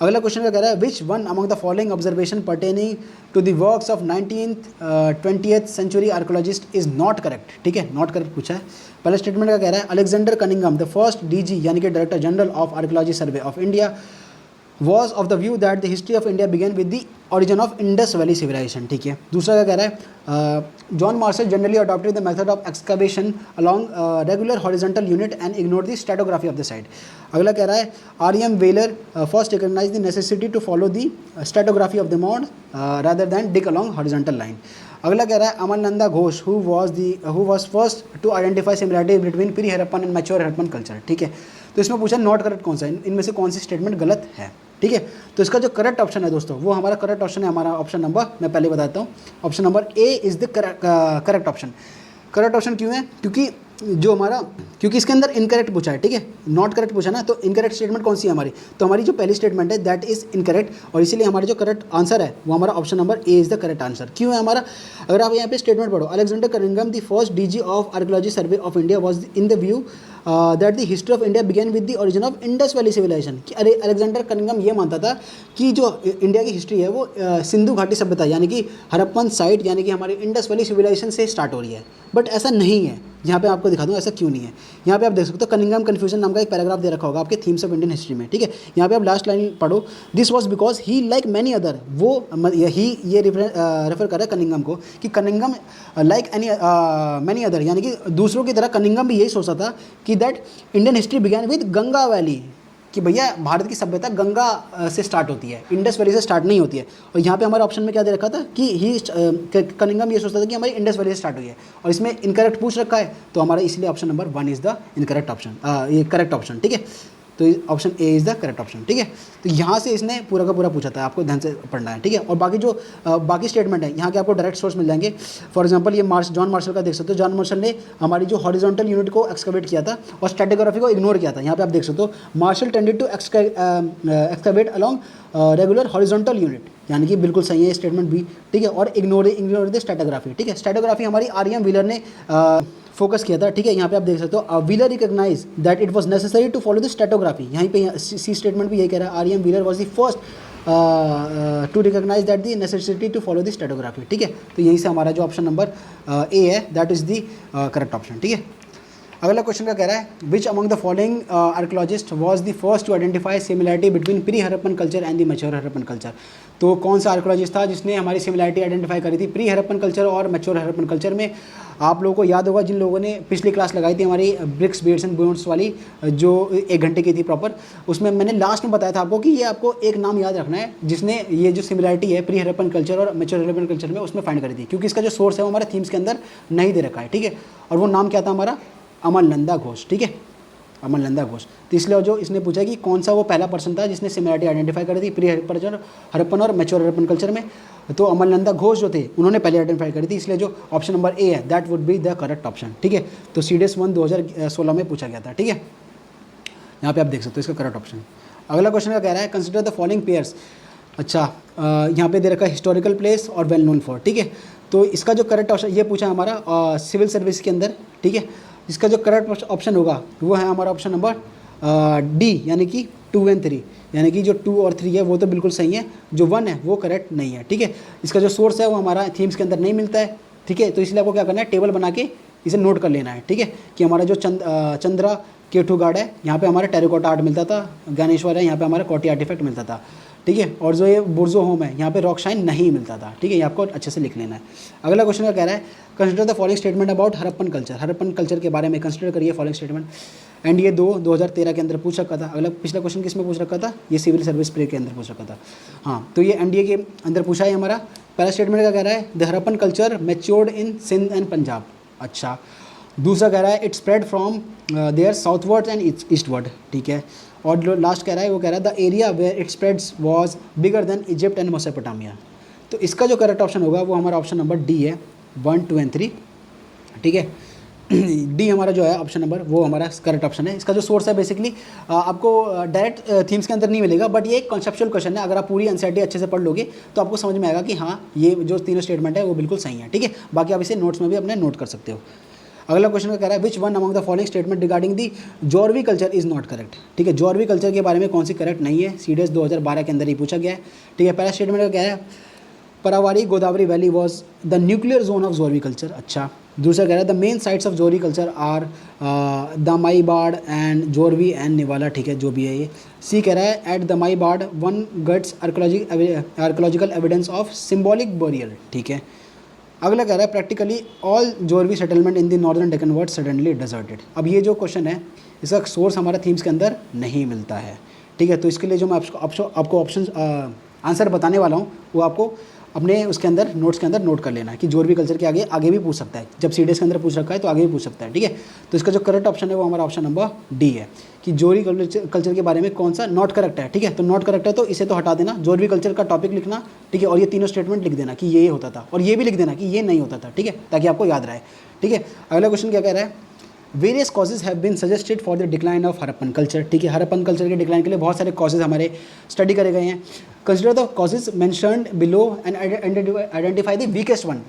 अगला क्वेश्चन क्या कह रहा है, which one among the following observation pertaining to the works of 19th-20th century archaeologist is not correct. ठीक है, नॉट करेक्ट पूछा है। पहले स्टेटमेंट का कह रहा है, Alexander Cunningham the first DG यानी कि director general of archaeology survey of India was of the view that the history of India began with the origin of Indus Valley civilization। ठीक है, दूसरा क्या कह रहा है, John Marshall generally adopted the method of excavation along regular horizontal unit and ignored the stratigraphy of the site। अगला कह रहा है, R.M. Wheeler first recognized the necessity to follow the stratigraphy of the mound rather than dig along horizontal line। अगला कह रहा है, अमरनंदा Ghosh who was first to identify similarity between pre-Harappan and mature Harappan culture। ठीक है, तो इसमें पूछा not correct कौन सा है, इनमें से कौन सी स्टेटमेंट गलत है। ठीक है, तो इसका जो करेक्ट ऑप्शन है दोस्तों वो हमारा करेक्ट ऑप्शन है हमारा ऑप्शन नंबर, मैं पहले बताता हूँ, option number A is the correct option. Correct option क्यों है, क्योंकि इसके अंदर इनकरेक्ट पूछा है। ठीक है, नॉट करेक्ट पूछा ना, तो इनकरेक्ट स्टेटमेंट कौन सी है हमारी, तो हमारी जो पहली स्टेटमेंट है दैट इज इनकरेक्ट, और इसीलिए हमारा जो करेक्ट आंसर है वो हमारा option number A is the correct answer. क्यों है हमारा, अगर आप यहाँ पे स्टेटमेंट पढ़ो, Alexander Cunningham the first DG of archaeology survey of India was in the view that the history of India began with the origin of Indus valley civilisation. कि अरे अलेक्जेंडर कनिंघम ये मानता था कि जो इंडिया की history है वो सिंधु घाटी सभ्यता यानी कि हड़प्पन साइट यानी कि हमारी इंडस वैली सिविलाइजेशन से स्टार्ट हो रही है, बट ऐसा नहीं है। यहाँ पे आपको दिखा दूँ ऐसा क्यों नहीं है। यहाँ पे आप देख सकते हो कनिंघम कन्फ्यूजन नाम का एक पैराग्राफ दे रखा होगा आपके थीम्स ऑफ इंडियन हिस्ट्री में। ठीक है, यहाँ पे आप लास्ट लाइन पढ़ो, this was because he like many other, वो ये रेफर कर रहा है कनिंघम को कि Cunningham like any many other, यानी कि दूसरों की तरह कनिंघम भी यही सोचता था कि that Indian history began with Ganga valley, कि भैया भारत की सभ्यता गंगा से स्टार्ट होती है, इंडस वैली से स्टार्ट नहीं होती है। और यहाँ पे हमारे ऑप्शन में क्या दे रखा था कि कनिंघम ये सोचता था कि हमारी इंडस वैली से स्टार्ट हुई है, और इसमें इनकरेक्ट पूछ रखा है, तो हमारा इसलिए option number 1 is the incorrect option, ये करेक्ट ऑप्शन। ठीक है, तो option A is the correct option, ठीक है। तो यहाँ से इसने पूरा का पूरा पूछा था, आपको ध्यान से पढ़ना है, ठीक है। और बाकी जो बाकी स्टेटमेंट है यहाँ के आपको डायरेक्ट सोर्स मिल जाएंगे। फॉर एग्जांपल ये जॉन मार्शल का देख सकते हो, जॉन मार्शल ने हमारी जो हॉरिजॉन्टल यूनिट को एक्सकवेट किया था और स्ट्रेटिग्राफी को इग्नोर किया था। यहाँ पे आप देख सकते हो Marshall tended to excavate along regular horizontal unit, यानी कि बिल्कुल सही है स्टेटमेंट बी, ठीक है। और इग्नोर द स्ट्रेटिग्राफी, ठीक है। स्ट्रेटिग्राफी हमारी आर.एम. व्हीलर ने फोकस किया था, ठीक है। यहाँ पे आप देख सकते हो Wheeler recognise that it was necessary to follow the stratigraphy. यहीं पे सी स्टेटमेंट भी यही कह रहा है, R M. Wheeler was the first to recognise that the necessity to follow the stratigraphy, ठीक है। तो यहीं से हमारा जो ऑप्शन नंबर ए है that is the correct option, ठीक है। अगला क्वेश्चन का कह रहा है which among the following archaeologist was the first to identify similarity between pre Harappan culture and the mature Harappan culture. तो कौन सा आर्कियोलॉजिस्ट था जिसने हमारी सिमिलरिटी आइडेंटिफाई करी थी प्री हरप्पन कल्चर और मैच्योर हरप्पन कल्चर में। आप लोगों को याद होगा, जिन लोगों ने पिछली क्लास लगाई थी हमारी ब्रिक्स बीड्स एंड बोन्स वाली, जो 1 घंटे की थी प्रॉपर, उसमें मैंने लास्ट में बताया था आपको कि ये आपको एक नाम याद रखना है जिसने ये जो सिमिलरिटी है प्री हरप्पन कल्चर और मैच्योर हरप्पन कल्चर में उसमें फाइंड करी थी, क्योंकि इसका जो सोर्स है वो हमारे थीम्स के अंदर नहीं दे रखा है, ठीक है। और वो नाम क्या था हमारा, अमरनंदा घोष, ठीक है, अमरनंदा घोष। तो इसलिए जो इसने पूछा कि कौन सा वो पहला पर्सन था जिसने सिमिलरिटी आइडेंटिफाई करी थी प्री हरप्पन और मैच्योर हरप्पन कल्चर में, तो अमरनंदा घोष जो थे उन्होंने पहले आइडेंटिफाई करी थी। इसलिए जो ऑप्शन नंबर ए है that would be the correct option, ठीक है। तो CDS 1 2016 में पूछा गया था, ठीक है। यहाँ पे आप देख सकते हो इसका करेक्ट ऑप्शन। अगला क्वेश्चन का कह रहा है कंसिडर द फॉलोइंग पेयर्स। अच्छा, यहाँ पे दे रखा है हिस्टोरिकल प्लेस और वेल नोन फॉर, ठीक है। तो इसका जो करेक्ट ऑप्शन ये पूछा हमारा सिविल सर्विस के अंदर, ठीक है। इसका जो करेक्ट ऑप्शन होगा वो है हमारा ऑप्शन नंबर डी, यानी कि 2 और 3, यानी कि जो 2 और 3 है वो तो बिल्कुल सही है, जो 1 है वो करेक्ट नहीं है, ठीक है। इसका जो सोर्स है वो हमारा थीम्स के अंदर नहीं मिलता है, ठीक है। तो इसलिए आपको क्या करना है, टेबल बना के इसे नोट कर लेना है, ठीक है। कि हमारा जो चंद्रा केटू गार्ड है, यहाँ पे हमारा टेराकोटा आर्ट मिलता था, ज्ञानेश्वर है यहाँ पे हमारा कोटी आर्टिफैक्ट मिलता था, ठीक है। और जो ये बुर्जो होम है यहाँ पे रॉक शाइन नहीं मिलता था, ठीक है। ये आपको अच्छे से लिख लेना है। अगला क्वेश्चन का कह रहा है consider the following statement about Harappan culture. Harappan culture के बारे में कंसिडर करिए फॉलोइंग स्टेटमेंट। एंड ये 2013 के अंदर पूछ रखा था। अगला पिछला क्वेश्चन किस में पूछ रखा था, ये सिविल सर्विस प्रे के अंदर पूछ रखा था, हाँ। तो ये NDA के अंदर पूछा है हमारा। पहला स्टेटमेंट का कह रहा है the Harappan culture matured in Sindh and Punjab. अच्छा, दूसरा कह रहा है it spread from there southward and eastward, ठीक है। और जो लास्ट कह रहा है वो कह रहा है the area where it spreads was bigger than Egypt and Mesopotamia. तो इसका जो करेक्ट ऑप्शन होगा वो हमारा ऑप्शन नंबर डी है, 1, 2 एंड 3, ठीक है। डी हमारा जो है ऑप्शन नंबर वो हमारा करेक्ट ऑप्शन है। इसका जो सोर्स है बेसिकली आपको डायरेक्ट थीम्स के अंदर नहीं मिलेगा, बट ये एक कॉन्सेप्चुअल क्वेश्चन है। अगर आप पूरी एनसीईआरटी अच्छे से पढ़ लोगे तो आपको समझ में आएगा कि हाँ ये जो तीनों स्टेटमेंट है वो बिल्कुल सही है, ठीक है। बाकी आप इसे नोट्स में भी अपने नोट कर सकते हो। अगला क्वेश्चन का कह रहा है which one among the following statement regarding the Jorwe culture is not correct, ठीक है। जॉर्वी कल्चर के बारे में कौन सी करेक्ट नहीं है, CDS 2012 के अंदर ही पूछा गया है, ठीक है। पहला स्टेटमेंट का कह रहा है Pravara Godavari valley was the nuclear zone of Jorwe culture. अच्छा, दूसरा कह रहा है the main sites of Jorwe culture are Daimabad and Jorwe and Nevasa, ठीक है, जो भी है ये। सी कह रहा है at Daimabad one gets archaeological evidence of symbolic burial, ठीक है। अगला कह रहा है practically all Jorwe settlement in the northern Deccan were suddenly deserted. अब ये जो क्वेश्चन है इसका सोर्स हमारा थीम्स के अंदर नहीं मिलता है, ठीक है। तो इसके लिए जो मैं आपको ऑप्शन आंसर बताने वाला हूँ वो आपको अपने उसके अंदर नोट्स के अंदर नोट कर लेना है कि जॉर्वी कल्चर के आगे भी पूछ सकता है। जब CDS के अंदर पूछ रखा है तो आगे भी पूछ सकता है, ठीक है। तो इसका जो करेक्ट ऑप्शन है वो हमारा ऑप्शन नंबर डी है कि जॉर्वी कल्चर के बारे में कौन सा नॉट करेक्ट है, ठीक है। तो नॉट करेक्ट है तो इसे तो हटा देना, जॉर्वी कल्चर का टॉपिक लिखना, ठीक है। और ये तीनों स्टेटमेंट लिख देना कि ये होता था, और ये भी लिख देना कि ये नहीं होता था, ठीक है, ताकि आपको याद रहे, ठीक है। अगला क्वेश्चन क्या कह रहा है various causes have been suggested for the decline of Harappan culture, ठीक है। हरप्पन कल्चर के डिक्लाइन के लिए बहुत सारे कॉजेज हमारे स्टडी करे गए हैं। Consider the causes mentioned below and identify the weakest one.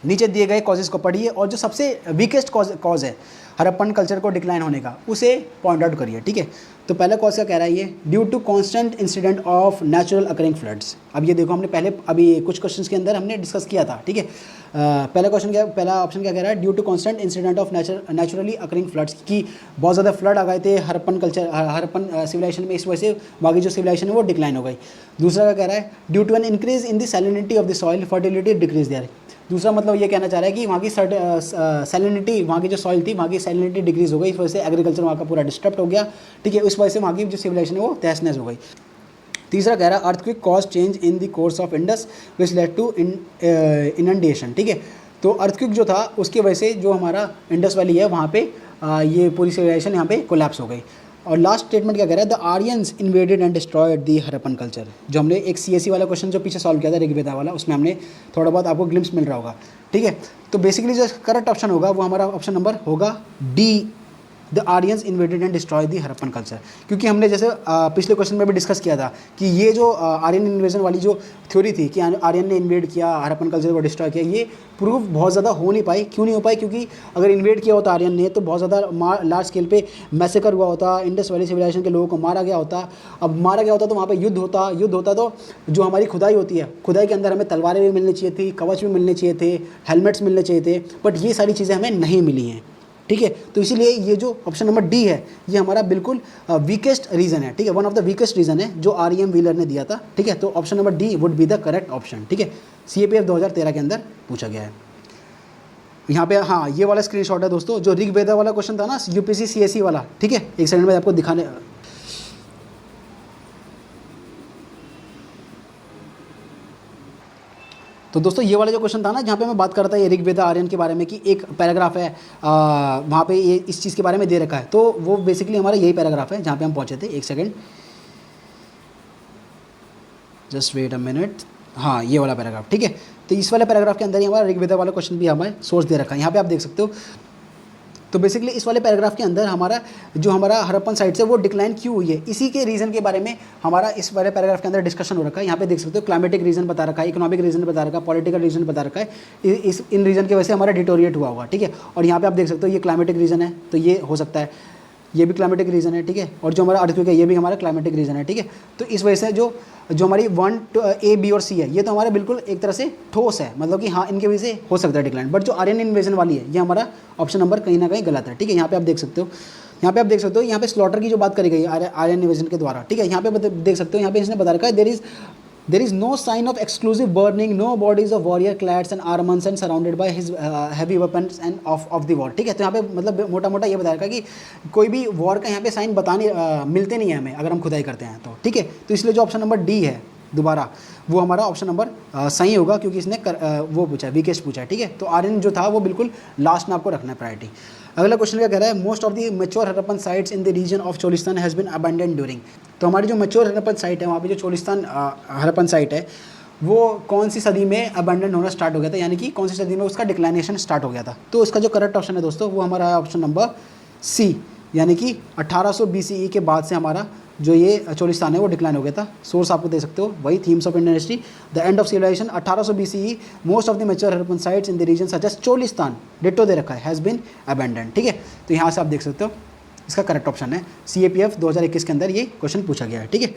नीचे दिए गए कॉजेज को पढ़िए और जो सबसे वीकेस्ट कॉज है हरप्पन कल्चर को डिक्लाइन होने का उसे पॉइंट आउट करिए, ठीक है। तो पहला कॉज क्या कह रहा है ये due to constant incident of natural occurring floods. अब ये देखो हमने पहले अभी कुछ क्वेश्चंस के अंदर हमने डिस्कस किया था, ठीक है। पहला ऑप्शन क्या कह रहा है due to constant incident of naturally occurring floods, की बहुत ज़्यादा फ्लड आ गए थे हरप्पन सिविलाइजेशन में, इस वजह से बाकी जो सिविलाइजेशन है वो डिक्लाइन हो गई। दूसरा क्या कह रहा है due to an increase in the salinity of the soil fertility decrease there. दूसरा मतलब ये कहना चाह रहा है कि वहाँ की सैलिनिटी, वहाँ की जो सॉइल थी वहाँ की सैलिनिटी डिक्रीज हो गई, इस वजह से एग्रीकल्चर वहाँ का पूरा डिस्टर्ब हो गया, ठीक है। उस वजह से वहाँ की जो सिविलाइजेशन है वो तहस-नहस हो गई। तीसरा कह रहा है earthquake cause change in the course of Indus which led to inundation, ठीक है। तो अर्थक्वेक जो था उसकी वजह से जो हमारा इंडस वैली है वहाँ पे ये पूरी सिविलाइजेशन यहाँ पे कोलैप्स हो गई। और लास्ट स्टेटमेंट क्या कह रहा है, the Aryans invaded and destroyed the Harappan culture. जो हमने एक CSE वाला क्वेश्चन जो पीछे सॉल्व किया था ऋग्वेदा वाला, उसमें हमने थोड़ा बहुत आपको ग्लिम्स मिल रहा होगा, ठीक है। तो बेसिकली जो करेक्ट ऑप्शन होगा वो हमारा ऑप्शन नंबर होगा D, the Aryans invaded and destroy the Harappan culture. क्योंकि हमने जैसे पिछले क्वेश्चन में भी डिस्कस किया था कि ये जो आर्यन इन्वेजन वाली जो थ्योरी थी कि आर्यन ने इन्वेड किया, हरप्पन कल्चर को डिस्ट्रॉय किया, ये प्रूफ बहुत ज़्यादा हो नहीं पाई। क्यों नहीं हो पाई? क्योंकि अगर इन्वेड किया होता आर्यन ने तो बहुत ज़्यादा लार्ज स्केल पे मैसेकर हुआ होता, इंडस वैली सिविलाइजेशन के लोगों को मारा गया होता। अब मारा गया होता तो वहाँ पे युद्ध होता तो जो हमारी खुदाई होती है, खुदाई के अंदर हमें तलवारें भी मिलनी चाहिए थी, कवच भी मिलने चाहिए थे, हेलमेट्स मिलने चाहिए थे, बट ये सारी चीज़ें हमें नहीं मिली हैं, ठीक है। तो इसीलिए ये जो ऑप्शन नंबर डी है ये हमारा बिल्कुल वीकेस्ट रीज़न है, ठीक है, one of the weakest reason है जो REM व्हीलर ने दिया था, ठीक है। तो option number D would be the correct option, ठीक है। CAPF 2013 के अंदर पूछा गया है। यहाँ पे हाँ ये वाला स्क्रीनशॉट है दोस्तों, जो ऋग्वेदा वाला क्वेश्चन था ना, UPSC CSE वाला, ठीक है। एक सेकंड में आपको दिखाने, तो दोस्तों ये वाला जो क्वेश्चन था ना जहाँ पे मैं बात कर रहा था ये ऋग्वेदा आर्यन के बारे में कि एक पैराग्राफ है वहाँ पे ये इस चीज़ के बारे में दे रखा है, तो वो बेसिकली हमारा यही पैराग्राफ है जहाँ पे हम पहुँचे थे। एक second, just wait a minute, हाँ ये वाला पैराग्राफ, ठीक है। तो इस वाले पैराग्राफ के अंदर ही हमारा ऋग्वेदा वाला क्वेश्चन भी हमारे सोर्स दे रखा है, यहाँ पे आप देख सकते हो। तो बेसिकली इस वाले पैराग्राफ के अंदर हमारा जो हमारा हरप्पन साइट से वो डिक्लाइन क्यों हुई है, इसी के रीज़न के बारे में हमारा इस वाले पैराग्राफ के अंदर डिस्कशन हो रखा है। यहाँ पे देख सकते हो क्लाइमेटिक रीज़न बता रखा है, इकोनॉमिक रीज़न बता रखा है, पॉलिटिकल रीज़न बता रखा है। इन रीज़न की वजह से हमारा डिटोरिएट हुआ होगा, ठीक है। और यहाँ पे आप देख सकते हो ये क्लाइमेटिक रीज़न है, तो ये हो सकता है, ये भी क्लाइमेटिक रीज़न है, ठीक है। और जो हमारा अर्थक्वेक है ये भी हमारा क्लाइमेटिक रीज़न है, ठीक है। तो इस वजह से जो हमारी 1 A B और C है ये तो हमारे बिल्कुल एक तरह से ठोस है, मतलब कि हाँ इनके वजह से हो सकता है डिक्लाइन। बट जो आर्यन इन्वेजन वाली है ये हमारा ऑप्शन नंबर कहीं ना कहीं गलत है, ठीक है। यहाँ पे आप देख सकते हो, यहाँ पे स्लॉटर की जो बात करी गई है आर्यन इन्वेजन के द्वारा, ठीक है। यहाँ पे देख सकते हो, यहाँ पे इसने बता रखा है there is no sign of exclusive burning, no bodies of warrior clads and armaments and surrounded by his heavy weapons and of the war, ठीक है। तो यहाँ पे मतलब मोटा मोटा ये बता रखा है कि कोई भी वॉर का यहाँ पे साइन मिलते नहीं है हमें अगर हम खुदाई करते हैं तो, ठीक है। तो इसलिए जो ऑप्शन नंबर डी है दोबारा वो हमारा ऑप्शन नंबर सही होगा, क्योंकि इसने वो पूछा है, वीकेस्ट पूछा है, ठीक है। तो आर्यन जो था वो बिल्कुल लास्ट में आपको रखना है प्रायोरिटी। अगला क्वेश्चन क्या कह रहा है, most of the mature Harappan sites in the region of Cholistan has been abandoned during. तो हमारी जो मैच्योर हरप्पन साइट है वहाँ पे जो चोलिस्तान हरप्पन साइट है वो कौन सी सदी में अबैंडन होना स्टार्ट हो गया था, यानी कि कौन सी सदी में उसका डिक्लाइनेशन स्टार्ट हो गया था। तो उसका जो करेक्ट ऑप्शन है दोस्तों वो हमारा है ऑप्शन नंबर सी, यानी कि 1800 BCE के बाद से हमारा जो ये चोलिस्तान है वो डिक्लाइन हो गया था। सोर्स आपको दे सकते हो, वही themes of Indian history, the end of civilisation 1800 BCE, most of the mature Harappan sites in the region such as Cholistan, ditto दे रखा है, हैज़ बीन अबैंडन्ड, ठीक है। तो यहाँ से आप देख सकते हो इसका करेक्ट ऑप्शन है CAPF 2021 के अंदर ये क्वेश्चन पूछा गया है, ठीक है।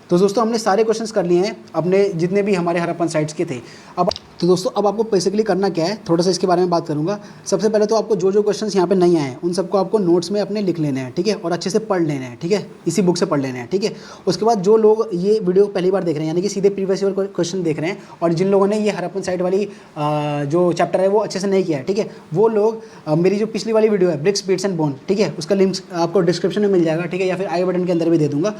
तो दोस्तों हमने सारे क्वेश्चंस कर लिए हैं अपने जितने भी हमारे हरप्पन साइट्स के थे। अब तो दोस्तों अब आपको बेसिकली करना क्या है, थोड़ा सा इसके बारे में बात करूंगा। सबसे पहले तो आपको जो क्वेश्चंस यहाँ पे नहीं आए हैं उन सबको आपको नोट्स में अपने लिख लेने हैं, ठीक है, और अच्छे से पढ़ लेने हैं, ठीक है, इसी बुक से पढ़ लेने हैं, ठीक है। उसके बाद जो लोग ये वीडियो पहली बार देख रहे हैं, यानी कि सीधे प्रीवियस ईयर क्वेश्चन देख रहे हैं, और जिन लोगों ने ये हरप्पन साइट वाली जो चैप्टर है वो अच्छे से नहीं किया है, ठीक है, वो लोग मेरी जो पिछली वाली वीडियो है ब्रिक्स बीट्स एंड बोन, ठीक है, उसका लिंक आपको डिस्क्रिप्शन में मिल जाएगा, ठीक है, या फिर आई बटन के अंदर भी दे दूँगा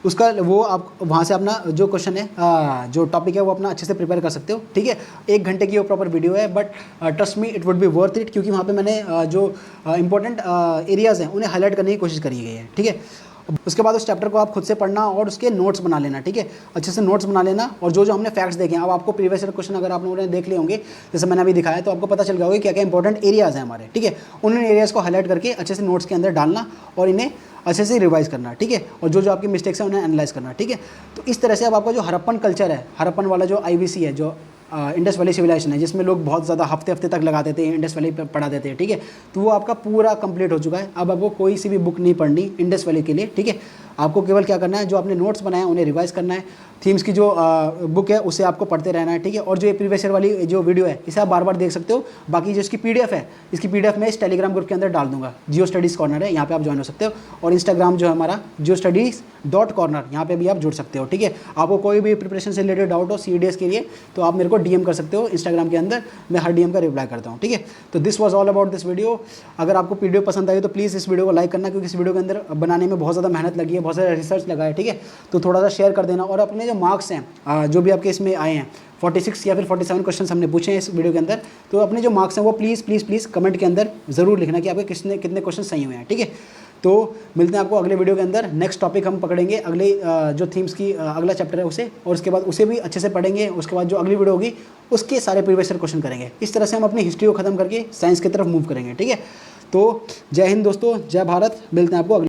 उसका, वो आप वहाँ से अपना जो क्वेश्चन है जो टॉपिक है वो अपना अच्छे से प्रिपेयर कर सकते हो, ठीक है। 1 घंटे की वो प्रॉपर वीडियो है, but trust me it would be worth it, क्योंकि वहाँ पे मैंने जो इंपॉर्टेंट एरियाज़ हैं उन्हें हाईलाइट करने की कोशिश करी गई है, ठीक है। उसके बाद उस चैप्टर को आप खुद से पढ़ना और उसके नोट्स बना लेना, ठीक है, अच्छे से नोट्स बना लेना। और जो हमने फैक्ट्स देखे हैं, अब आपको प्रीवियस ईयर क्वेश्चन अगर आप लोगों ने देख लिए होंगे जैसे मैंने अभी दिखाया, तो आपको पता चल गया होगा क्या क्या इंपॉर्टेंट एरियाज़ हैं हमारे, ठीक है। उन एरियाज़ को हाईलाइट करके अच्छे से नोट्स के अंदर डालना और इन्हें अच्छे से रिवाइज करना, ठीक है, और जो आपकी मिस्टेक्स हैं उन्हें एनालाइज करना, ठीक है। तो इस तरह से अब आपका जो हरप्पन कल्चर है, हरप्पन वाला जो IVC है, जो इंडस वैली सिविलाइजेशन है, जिसमें लोग बहुत ज़्यादा हफ्ते तक लगा देते हैं, इंडस वैली पढ़ा देते हैं, ठीक है, तो वो आपका पूरा कंप्लीट हो चुका है। अब आपको कोई सी भी बुक नहीं पढ़नी इंडस वैली के लिए, ठीक है। आपको केवल क्या करना है, जो आपने नोट्स बनाए हैं उन्हें रिवाइज करना है, थीम्स की जो बुक है उसे आपको पढ़ते रहना है, ठीक है। और जो ये प्रीवियस ईयर वाली जो वीडियो है इसे आप बार बार देख सकते हो। बाकी जो इसकी PDF है, इसकी PDF मैं इस टेलीग्राम ग्रुप के अंदर डाल दूंगा, जियो स्टडीज़ कॉर्नर है, यहाँ पे आप ज्वाइन हो सकते हो। और इंस्टाग्राम जो है हमारा JioStudies.corner, यहाँ पे भी आप जुड़ सकते हो, ठीक है। आपको कोई भी प्रिपरेशन से रिलेटेड डाउट हो CDS के लिए तो आप मेरे को DM कर सकते हो इंस्टाग्राम के अंदर, मैं हर DM का रिप्लाई करता हूँ, ठीक है। तो this was all about this video. अगर आपको PDF पसंद आई तो प्लीज़ इस वीडियो को लाइक करना, क्योंकि इस वीडियो के अंदर बनाने में बहुत ज़्यादा मेहनत लगी है, बहुत सारा रिसर्च लगा है, ठीक है। तो थोड़ा सा शेयर कर देना, और अपने जो मार्क्स हैं जो भी आपके इसमें आए हैं 46 या फिर 47 क्वेश्चन हमने पूछे हैं इस वीडियो के अंदर, तो अपने जो मार्क्स हैं वो प्लीज़ कमेंट के अंदर ज़रूर लिखना कि आपके कितने क्वेश्चन सही हुए हैं, ठीक है। तो मिलते हैं आपको अगले वीडियो के अंदर। नेक्स्ट टॉपिक हम पकड़ेंगे अगले जो थीम्स की अगला चैप्टर है उसे, और उसके बाद उसे भी अच्छे से पढ़ेंगे। उसके बाद जो अगली वीडियो होगी उसके सारे प्रीवियस ईयर क्वेश्चन करेंगे। इस तरह से हम अपनी हिस्ट्री को खत्म करके साइंस की तरफ मूव करेंगे, ठीक है। तो जय हिंद दोस्तों, जय भारत, मिलते हैं आपको अगले